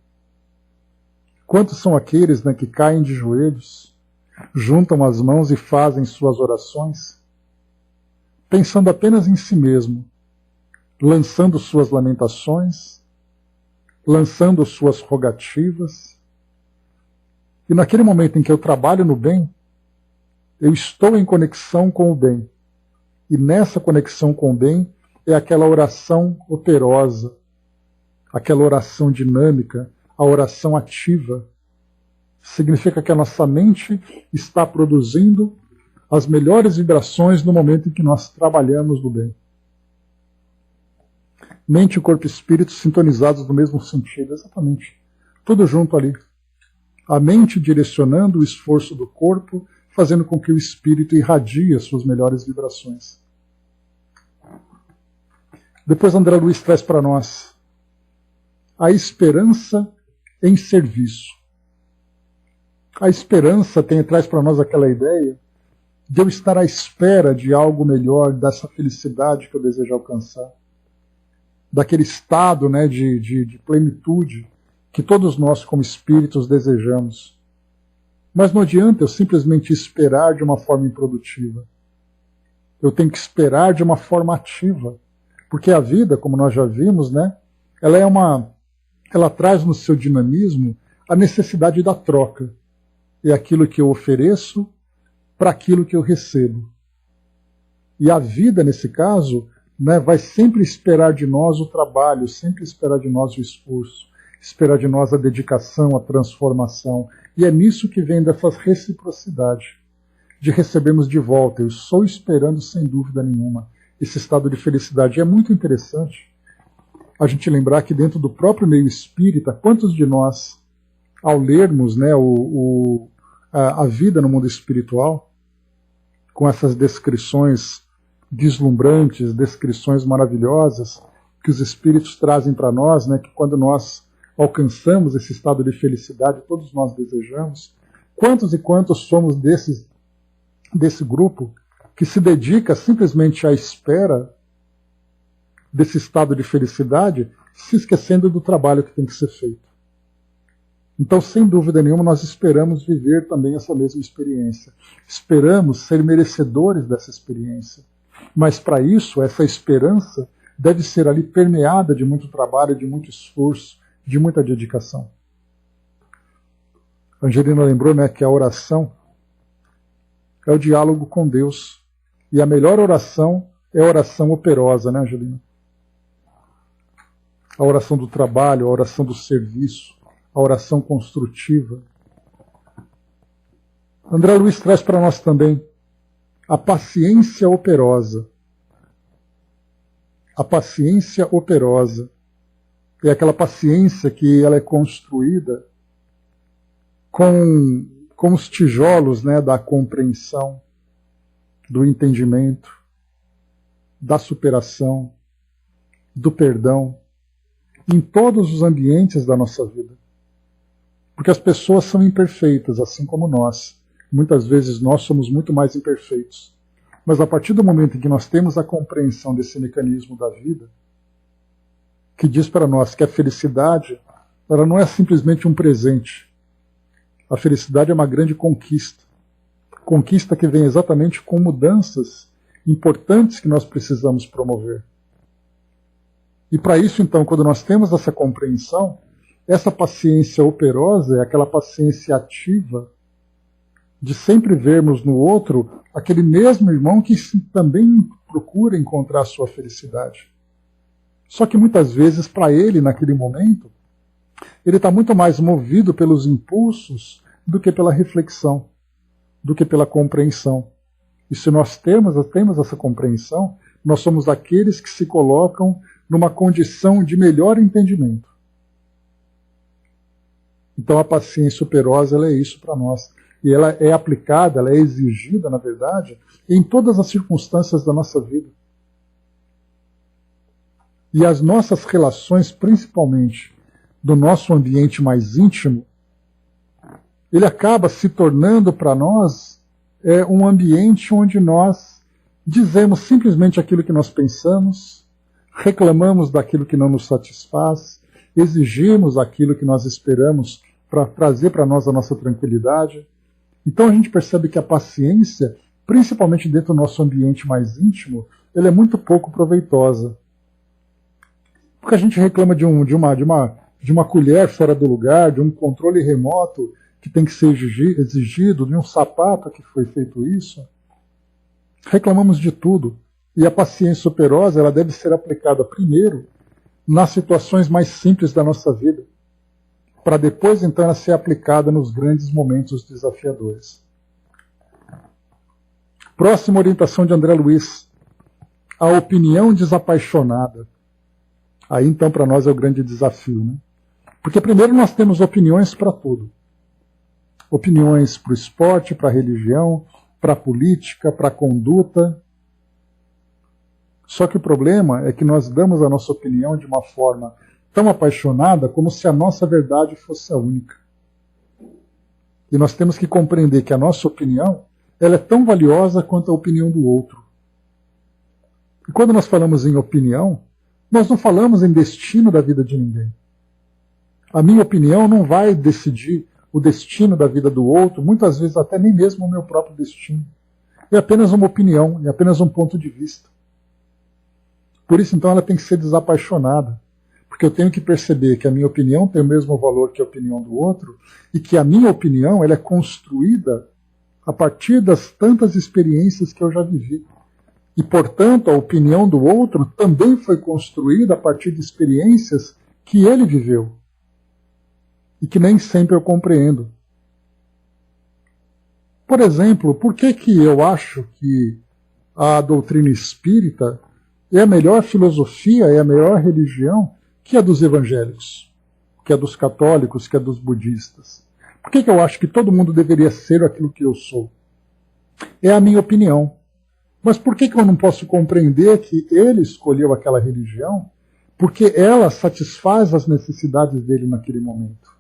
Quantos são aqueles, né, que caem de joelhos, juntam as mãos e fazem suas orações, pensando apenas em si mesmo, lançando suas lamentações, lançando suas rogativas. E naquele momento em que eu trabalho no bem, eu estou em conexão com o bem. E nessa conexão com o bem é aquela oração operosa, aquela oração dinâmica, a oração ativa. Significa que a nossa mente está produzindo as melhores vibrações no momento em que nós trabalhamos no bem. Mente e corpo e espírito sintonizados no mesmo sentido, exatamente. Tudo junto ali. A mente direcionando o esforço do corpo, fazendo com que o espírito irradie as suas melhores vibrações. Depois André Luiz traz para nós a esperança em serviço. A esperança traz para nós aquela ideia de eu estar à espera de algo melhor, dessa felicidade que eu desejo alcançar, daquele estado, né, de plenitude que todos nós como espíritos desejamos. Mas não adianta eu simplesmente esperar de uma forma improdutiva. Eu tenho que esperar de uma forma ativa, porque a vida, como nós já vimos, né, ela traz no seu dinamismo a necessidade da troca. É aquilo que eu ofereço para aquilo que eu recebo. E a vida, nesse caso, né, vai sempre esperar de nós o trabalho, sempre esperar de nós o esforço, esperar de nós a dedicação, a transformação. E é nisso que vem dessa reciprocidade, de recebermos de volta. Eu estou esperando, sem dúvida nenhuma, esse estado de felicidade. E é muito interessante a gente lembrar que dentro do próprio meio espírita, quantos de nós, ao lermos, né, a vida no mundo espiritual, com essas descrições deslumbrantes, descrições maravilhosas que os espíritos trazem para nós, né, que quando nós alcançamos esse estado de felicidade, todos nós desejamos, quantos e quantos somos desse grupo que se dedica simplesmente à espera desse estado de felicidade, se esquecendo do trabalho que tem que ser feito. Então, sem dúvida nenhuma, nós esperamos viver também essa mesma experiência. Esperamos ser merecedores dessa experiência. Mas, para isso, essa esperança deve ser ali permeada de muito trabalho, de muito esforço, de muita dedicação. A Angelina lembrou, né, que a oração é o diálogo com Deus. E a melhor oração é a oração operosa, né, Angelina? A oração do trabalho, a oração do serviço, a oração construtiva. André Luiz traz para nós também a paciência operosa. A paciência operosa é aquela paciência que ela é construída com os tijolos, né, da compreensão, do entendimento, da superação, do perdão, em todos os ambientes da nossa vida. Porque as pessoas são imperfeitas, assim como nós. Muitas vezes nós somos muito mais imperfeitos. Mas a partir do momento em que nós temos a compreensão desse mecanismo da vida, que diz para nós que a felicidade, ela não é simplesmente um presente. A felicidade é uma grande conquista. Conquista que vem exatamente com mudanças importantes que nós precisamos promover. E para isso, então, quando nós temos essa compreensão, essa paciência operosa é aquela paciência ativa de sempre vermos no outro aquele mesmo irmão que também procura encontrar a sua felicidade. Só que muitas vezes, para ele, naquele momento, ele está muito mais movido pelos impulsos do que pela reflexão, do que pela compreensão. E se nós temos essa compreensão, nós somos aqueles que se colocam numa condição de melhor entendimento. Então a paciência operosa, ela é isso para nós. E ela é aplicada, ela é exigida, na verdade, em todas as circunstâncias da nossa vida. E as nossas relações, principalmente do nosso ambiente mais íntimo, ele acaba se tornando para nós um ambiente onde nós dizemos simplesmente aquilo que nós pensamos, reclamamos daquilo que não nos satisfaz, exigimos aquilo que nós esperamos para trazer para nós a nossa tranquilidade. Então a gente percebe que a paciência, principalmente dentro do nosso ambiente mais íntimo, ela é muito pouco proveitosa. Porque a gente reclama de uma colher fora do lugar, de um controle remoto que tem que ser exigido, de um sapato que foi feito isso. Reclamamos de tudo. E a paciência operosa, ela deve ser aplicada primeiro nas situações mais simples da nossa vida, para depois então ela ser aplicada nos grandes momentos desafiadores. Próxima orientação de André Luiz. A opinião desapaixonada. Aí então para nós é o grande desafio, né? Porque primeiro nós temos opiniões para tudo. Opiniões para o esporte, para a religião, para a política, para a conduta. Só que o problema é que nós damos a nossa opinião de uma forma tão apaixonada como se a nossa verdade fosse a única. E nós temos que compreender que a nossa opinião, ela é tão valiosa quanto a opinião do outro. E quando nós falamos em opinião, nós não falamos em destino da vida de ninguém. A minha opinião não vai decidir o destino da vida do outro, muitas vezes até nem mesmo o meu próprio destino. É apenas uma opinião, é apenas um ponto de vista. Por isso, então, ela tem que ser desapaixonada. Porque eu tenho que perceber que a minha opinião tem o mesmo valor que a opinião do outro e que a minha opinião ela é construída a partir das tantas experiências que eu já vivi. E, portanto, a opinião do outro também foi construída a partir de experiências que ele viveu e que nem sempre eu compreendo. Por exemplo, por que eu acho que a doutrina espírita é a melhor filosofia, é a melhor religião que a dos evangélicos, que a dos católicos, que a dos budistas? Por que eu acho que todo mundo deveria ser aquilo que eu sou? É a minha opinião. Mas por que eu não posso compreender que ele escolheu aquela religião? Porque ela satisfaz as necessidades dele naquele momento.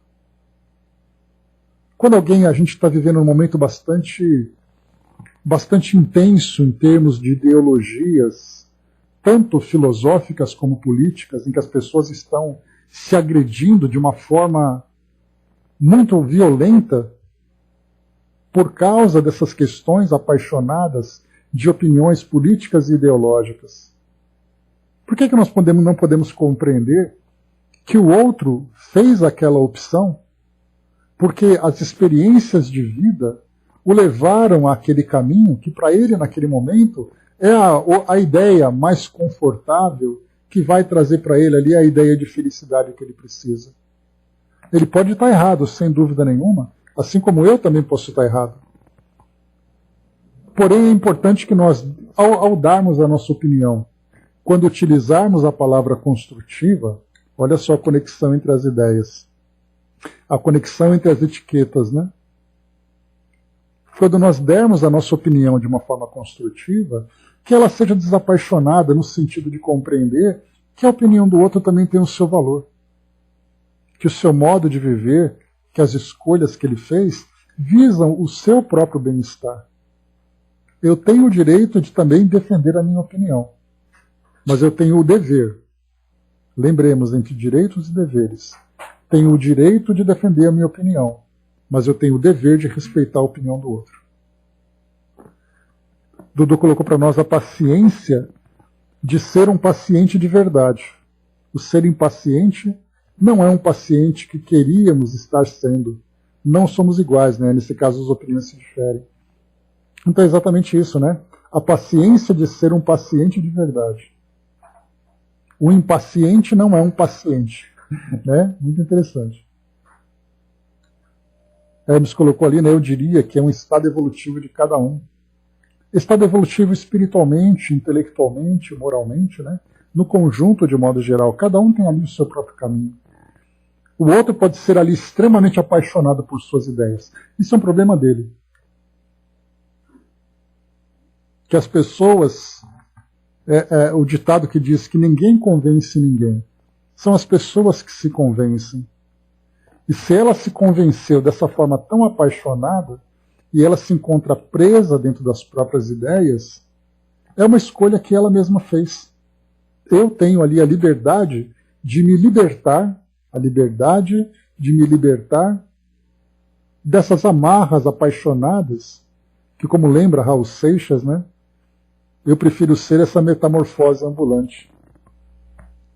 Quando a gente está vivendo um momento bastante intenso em termos de ideologias, tanto filosóficas como políticas, em que as pessoas estão se agredindo de uma forma muito violenta por causa dessas questões apaixonadas de opiniões políticas e ideológicas. Por que nós não podemos compreender que o outro fez aquela opção porque as experiências de vida o levaram àquele caminho que para ele naquele momento é a ideia mais confortável que vai trazer para ele ali a ideia de felicidade que ele precisa. Ele pode estar errado, sem dúvida nenhuma, assim como eu também posso estar errado. Porém, é importante que nós, ao darmos a nossa opinião, quando utilizarmos a palavra construtiva, olha só a conexão entre as ideias, a conexão entre as etiquetas, né? Quando nós dermos a nossa opinião de uma forma construtiva, que ela seja desapaixonada no sentido de compreender que a opinião do outro também tem o seu valor, que o seu modo de viver, que as escolhas que ele fez visam o seu próprio bem-estar. Eu tenho o direito de também defender a minha opinião, mas eu tenho o dever. Lembremos, entre direitos e deveres. Tenho o direito de defender a minha opinião, mas eu tenho o dever de respeitar a opinião do outro. Dudu colocou para nós a paciência de ser um paciente de verdade. O ser impaciente não é um paciente que queríamos estar sendo. Não somos iguais, né? Nesse caso as opiniões se diferem. Então é exatamente isso, né? A paciência de ser um paciente de verdade. O impaciente não é um paciente, né? Muito interessante. Hermes colocou ali, né? Eu diria que é um estado evolutivo de cada um. Estado evolutivo espiritualmente, intelectualmente, moralmente, né? No conjunto, de modo geral. Cada um tem ali o seu próprio caminho. O outro pode ser ali extremamente apaixonado por suas ideias. Isso é um problema dele. Que as pessoas, o ditado que diz que ninguém convence ninguém, são as pessoas que se convencem. E se ela se convenceu dessa forma tão apaixonada, e ela se encontra presa dentro das próprias ideias, é uma escolha que ela mesma fez. Eu tenho ali a liberdade de me libertar, dessas amarras apaixonadas, que, como lembra Raul Seixas, né? Eu prefiro ser essa metamorfose ambulante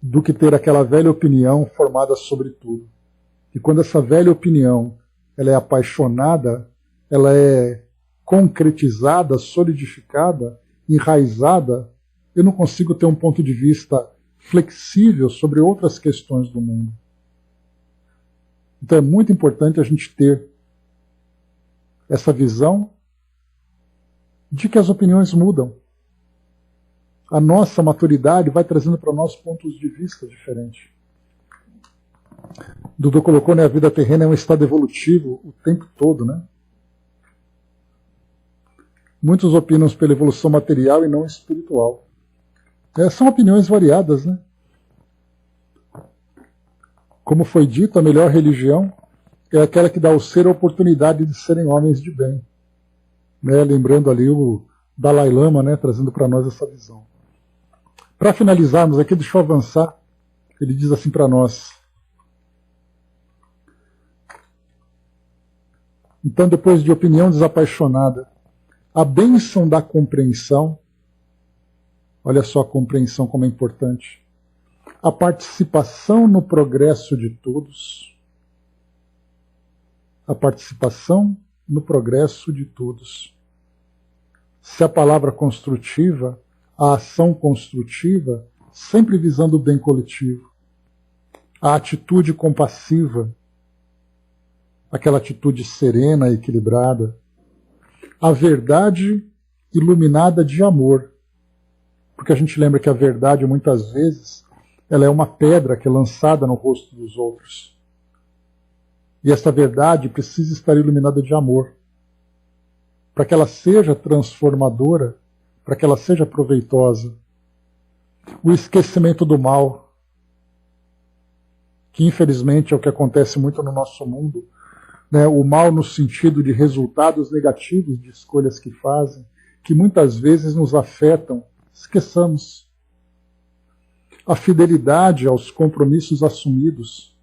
do que ter aquela velha opinião formada sobre tudo. E quando essa velha opinião ela é apaixonada, ela é concretizada, solidificada, enraizada, eu não consigo ter um ponto de vista flexível sobre outras questões do mundo. Então é muito importante a gente ter essa visão de que as opiniões mudam. A nossa maturidade vai trazendo para nós pontos de vista diferentes. Dudu colocou, né, a vida terrena é um estado evolutivo o tempo todo, né? Muitos opinam pela evolução material e não espiritual. São opiniões variadas, né? Como foi dito, a melhor religião é aquela que dá ao ser a oportunidade de serem homens de bem. Né? Lembrando ali o Dalai Lama, né, trazendo para nós essa visão. Para finalizarmos aqui, deixa eu avançar. Ele diz assim para nós. Então, depois de opinião desapaixonada, a bênção da compreensão, olha só a compreensão como é importante, a participação no progresso de todos, a participação no progresso de todos. Se a palavra construtiva, a ação construtiva, sempre visando o bem coletivo, a atitude compassiva, aquela atitude serena e equilibrada, a verdade iluminada de amor, porque a gente lembra que a verdade muitas vezes ela é uma pedra que é lançada no rosto dos outros. E essa verdade precisa estar iluminada de amor, para que ela seja transformadora, para que ela seja proveitosa. O esquecimento do mal, que infelizmente é o que acontece muito no nosso mundo, né? O mal no sentido de resultados negativos de escolhas que fazem, que muitas vezes nos afetam, esqueçamos. A fidelidade aos compromissos assumidos,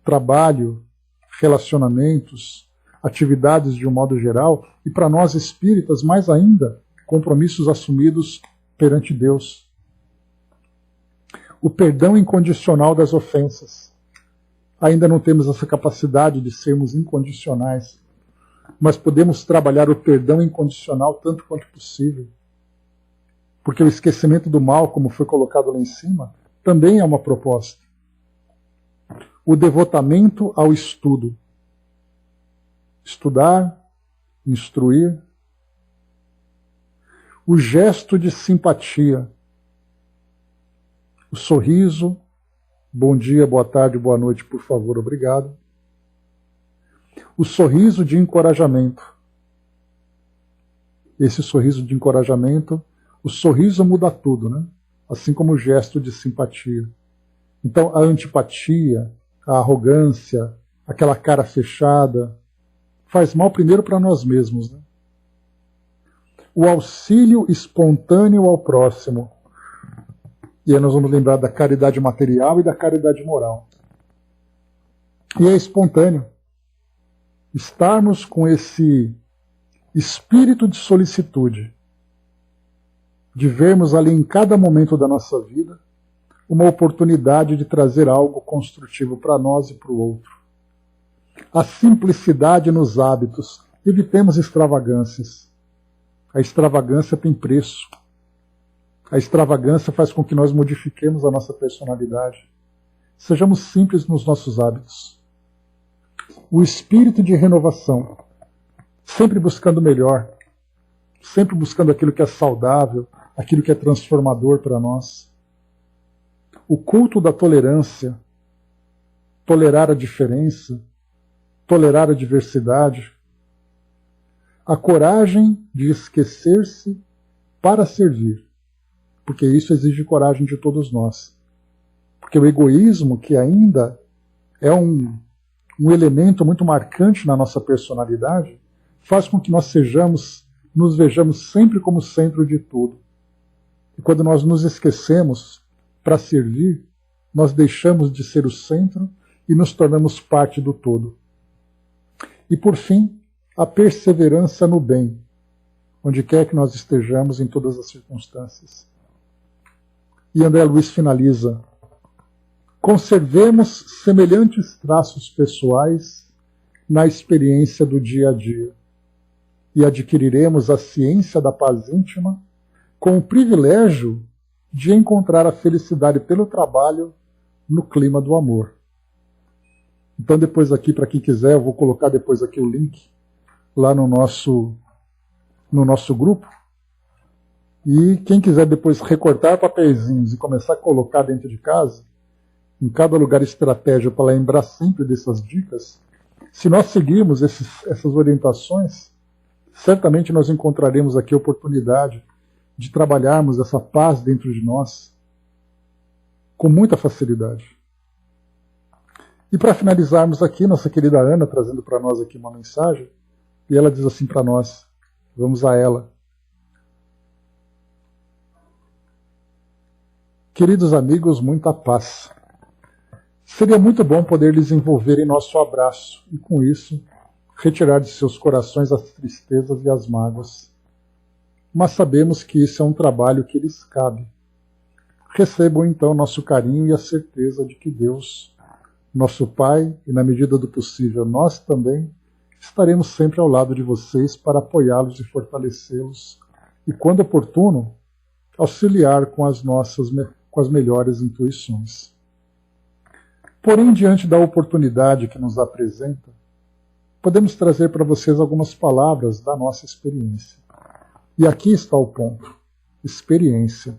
trabalho, relacionamentos, atividades de um modo geral, e para nós espíritas, mais ainda, compromissos assumidos perante Deus. O perdão incondicional das ofensas. Ainda não temos essa capacidade de sermos incondicionais, mas podemos trabalhar o perdão incondicional tanto quanto possível. Porque o esquecimento do mal, como foi colocado lá em cima, também é uma proposta. O devotamento ao estudo. Estudar, instruir. O gesto de simpatia. O sorriso. Bom dia, boa tarde, boa noite, por favor, obrigado. O sorriso de encorajamento. Esse sorriso de encorajamento, o sorriso muda tudo, né? assim como o gesto de simpatia. Então, a antipatia, a arrogância, aquela cara fechada, faz mal primeiro para nós mesmos, né? O auxílio espontâneo ao próximo. E aí nós vamos lembrar da caridade material e da caridade moral. E é espontâneo. Estarmos com esse espírito de solicitude, de vermos ali em cada momento da nossa vida uma oportunidade de trazer algo construtivo para nós e para o outro. A simplicidade nos hábitos. Evitemos extravagâncias. A extravagância tem preço. A extravagância faz com que nós modifiquemos a nossa personalidade. Sejamos simples nos nossos hábitos. O espírito de renovação, sempre buscando o melhor, sempre buscando aquilo que é saudável, aquilo que é transformador para nós. O culto da tolerância, tolerar a diferença, tolerar a diversidade. A coragem de esquecer-se para servir, porque isso exige coragem de todos nós. Porque o egoísmo, que ainda é um elemento muito marcante na nossa personalidade, faz com que nós nos vejamos sempre como centro de tudo. E quando nós nos esquecemos para servir, nós deixamos de ser o centro e nos tornamos parte do todo. E por fim, a perseverança no bem, onde quer que nós estejamos em todas as circunstâncias. E André Luiz finaliza: conservemos semelhantes traços pessoais na experiência do dia a dia e adquiriremos a ciência da paz íntima com o privilégio de encontrar a felicidade pelo trabalho no clima do amor. Então depois aqui, para quem quiser, eu vou colocar depois aqui o link lá no nosso grupo. E quem quiser depois recortar papeizinhos e começar a colocar dentro de casa, em cada lugar estratégico, para lembrar sempre dessas dicas, se nós seguirmos essas orientações, certamente nós encontraremos aqui a oportunidade de trabalharmos essa paz dentro de nós com muita facilidade. E para finalizarmos aqui, nossa querida Ana trazendo para nós aqui uma mensagem, e ela diz assim para nós, vamos a ela. Queridos amigos, muita paz. Seria muito bom poder lhes envolver em nosso abraço e, com isso, retirar de seus corações as tristezas e as mágoas. Mas sabemos que isso é um trabalho que lhes cabe. Recebam então nosso carinho e a certeza de que Deus, nosso Pai, e na medida do possível nós também, estaremos sempre ao lado de vocês para apoiá-los e fortalecê-los e, quando oportuno, auxiliar com as melhores intuições. Porém, diante da oportunidade que nos apresenta, podemos trazer para vocês algumas palavras da nossa experiência. E aqui está o ponto: experiência.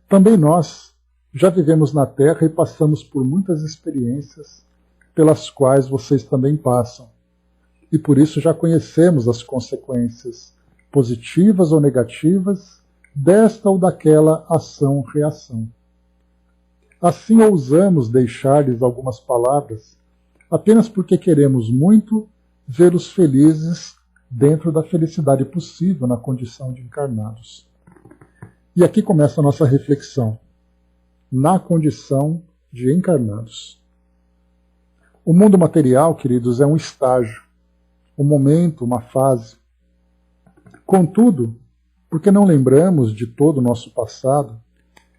Também nós já vivemos na Terra e passamos por muitas experiências pelas quais vocês também passam. E por isso já conhecemos as consequências, positivas ou negativas, desta ou daquela ação-reação. Assim ousamos deixar-lhes algumas palavras, apenas porque queremos muito vê-los felizes dentro da felicidade possível na condição de encarnados. E aqui começa a nossa reflexão. Na condição de encarnados. O mundo material, queridos, é um estágio, um momento, uma fase. Contudo, porque não lembramos de todo o nosso passado,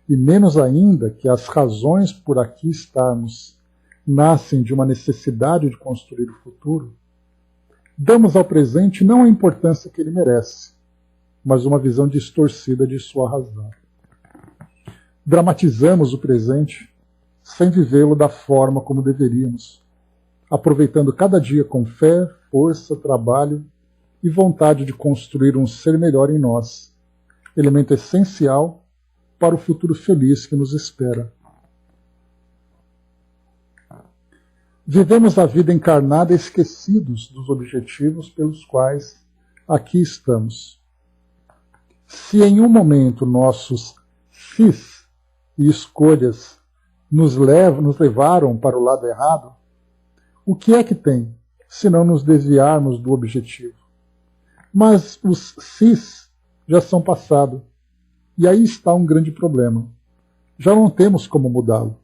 e menos ainda que as razões por aqui estarmos nascem de uma necessidade de construir o futuro, damos ao presente não a importância que ele merece, mas uma visão distorcida de sua razão. Dramatizamos o presente sem vivê-lo da forma como deveríamos, aproveitando cada dia com fé, força, trabalho e vontade de construir um ser melhor em nós, elemento essencial para o futuro feliz que nos espera. Vivemos a vida encarnada esquecidos dos objetivos pelos quais aqui estamos. Se em um momento nossos cis e escolhas nos levaram para o lado errado, o que é que tem, se não nos desviarmos do objetivo? Mas os cis já são passado, e aí está um grande problema. Já não temos como mudá-lo.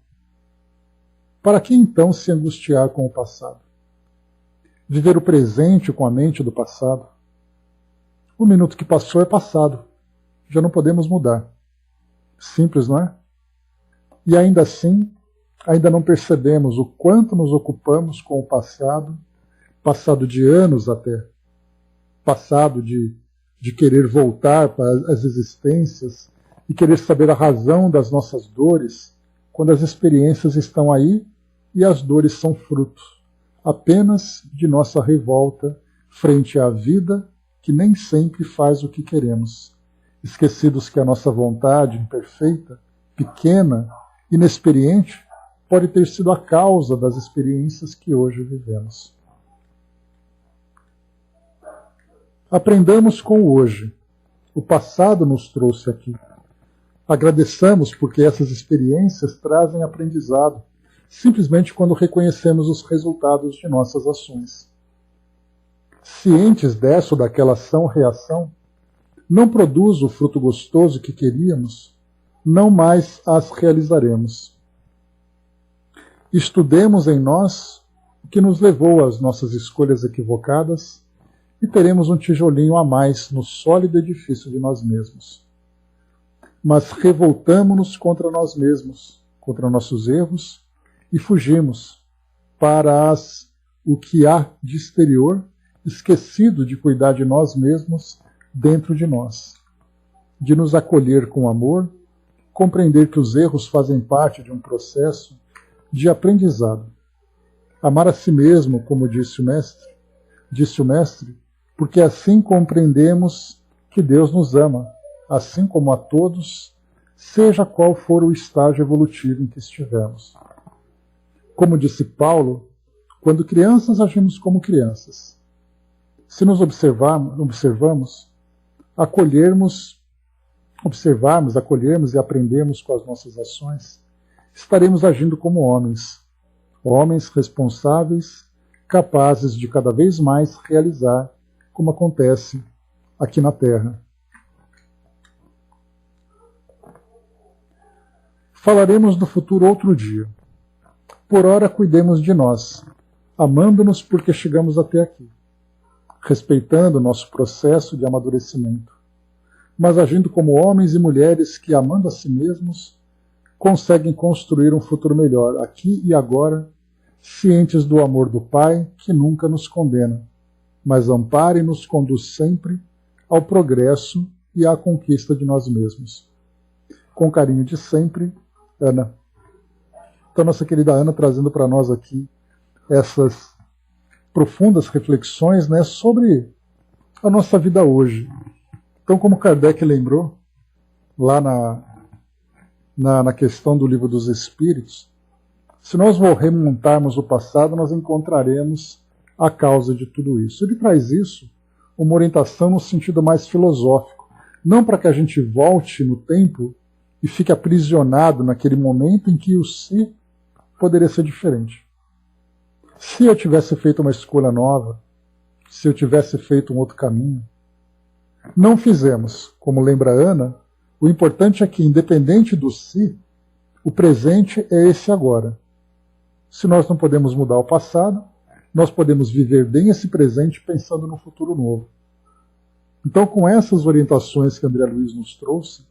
Para que então se angustiar com o passado? Viver o presente com a mente do passado? O minuto que passou é passado. Já não podemos mudar. Simples, não é? E ainda assim, ainda não percebemos o quanto nos ocupamos com o passado, passado de anos até, passado de querer voltar para as existências e querer saber a razão das nossas dores, quando as experiências estão aí e as dores são fruto apenas de nossa revolta frente à vida que nem sempre faz o que queremos, esquecidos que a nossa vontade imperfeita, pequena, inexperiente, pode ter sido a causa das experiências que hoje vivemos. Aprendamos com o hoje. O passado nos trouxe aqui. Agradeçamos porque essas experiências trazem aprendizado, simplesmente quando reconhecemos os resultados de nossas ações. Cientes dessa ou daquela ação-reação, não produz o fruto gostoso que queríamos, não mais as realizaremos. Estudemos em nós o que nos levou às nossas escolhas equivocadas e teremos um tijolinho a mais no sólido edifício de nós mesmos. Mas revoltamo-nos contra nós mesmos, contra nossos erros, e fugimos para o que há de exterior, esquecido de cuidar de nós mesmos dentro de nós, de nos acolher com amor, compreender que os erros fazem parte de um processo de aprendizado. Amar a si mesmo, como disse o Mestre, porque assim compreendemos que Deus nos ama, assim como a todos, seja qual for o estágio evolutivo em que estivermos. Como disse Paulo, quando crianças agimos como crianças. Se nos observarmos, acolhermos e aprendemos com as nossas ações, estaremos agindo como homens responsáveis, capazes de cada vez mais realizar como acontece aqui na Terra. Falaremos do futuro outro dia. Por ora, cuidemos de nós, amando-nos porque chegamos até aqui, respeitando nosso processo de amadurecimento, mas agindo como homens e mulheres que, amando a si mesmos, conseguem construir um futuro melhor aqui e agora, cientes do amor do Pai que nunca nos condena, mas ampara e nos conduz sempre ao progresso e à conquista de nós mesmos. Com carinho de sempre, Ana. Então, nossa querida Ana trazendo para nós aqui essas profundas reflexões, né, sobre a nossa vida hoje. Então, como Kardec lembrou, lá na questão do Livro dos Espíritos, se nós remontarmos o passado, nós encontraremos a causa de tudo isso. Ele traz isso, uma orientação no sentido mais filosófico, não para que a gente volte no tempo e fique aprisionado naquele momento em que o si poderia ser diferente. Se eu tivesse feito uma escolha nova, se eu tivesse feito um outro caminho, não fizemos. Como lembra Ana, o importante é que, independente do si, o presente é esse agora. Se nós não podemos mudar o passado, nós podemos viver bem esse presente pensando no futuro novo. Então, com essas orientações que André Luiz nos trouxe,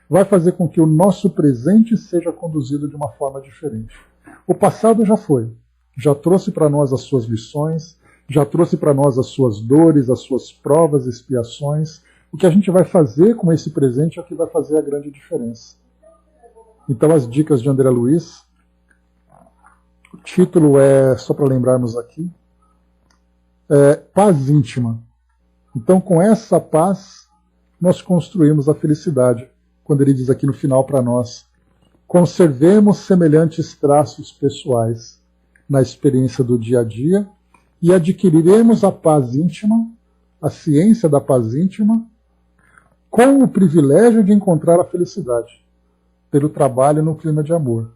vai fazer com que o nosso presente seja conduzido de uma forma diferente. O passado já foi, já trouxe para nós as suas lições, já trouxe para nós as suas dores, as suas provas, expiações. O que a gente vai fazer com esse presente é o que vai fazer a grande diferença. Então, as dicas de André Luiz, o título é, só para lembrarmos aqui, Paz Íntima. Então, com essa paz, nós construímos a felicidade. Quando ele diz aqui no final para nós, conservemos semelhantes traços pessoais na experiência do dia a dia e adquiriremos a paz íntima, a ciência da paz íntima, com o privilégio de encontrar a felicidade. pelo trabalho no clima de amor.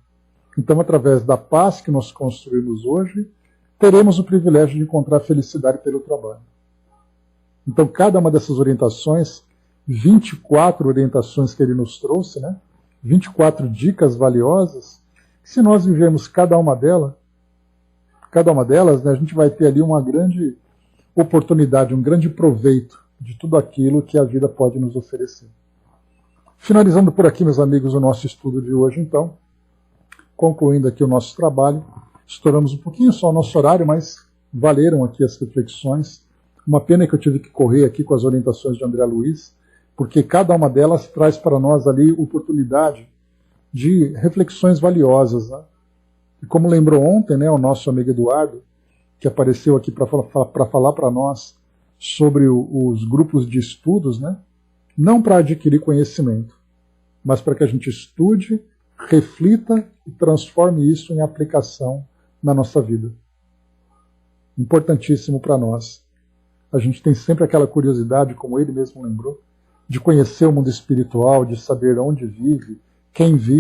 Então, através da paz que nós construímos hoje, teremos o privilégio de encontrar felicidade pelo trabalho. Então, cada uma dessas orientações, 24 orientações que ele nos trouxe, né? 24 dicas valiosas, se nós vivermos cada uma delas, né, a gente vai ter ali uma grande oportunidade, um grande proveito de tudo aquilo que a vida pode nos oferecer. Finalizando por aqui, meus amigos, o nosso estudo de hoje, então, concluindo aqui o nosso trabalho, estouramos um pouquinho só o nosso horário, mas valeram aqui as reflexões. Uma pena que eu tive que correr aqui com as orientações de André Luiz, porque cada uma delas traz para nós ali oportunidade de reflexões valiosas, né? E como lembrou ontem, né, o nosso amigo Eduardo, que apareceu aqui para falar para nós sobre os grupos de estudos, né? Não para adquirir conhecimento, mas para que a gente estude, reflita e transforme isso em aplicação na nossa vida. Importantíssimo para nós. A gente tem sempre aquela curiosidade, como ele mesmo lembrou, de conhecer o mundo espiritual, de saber onde vive, quem vive,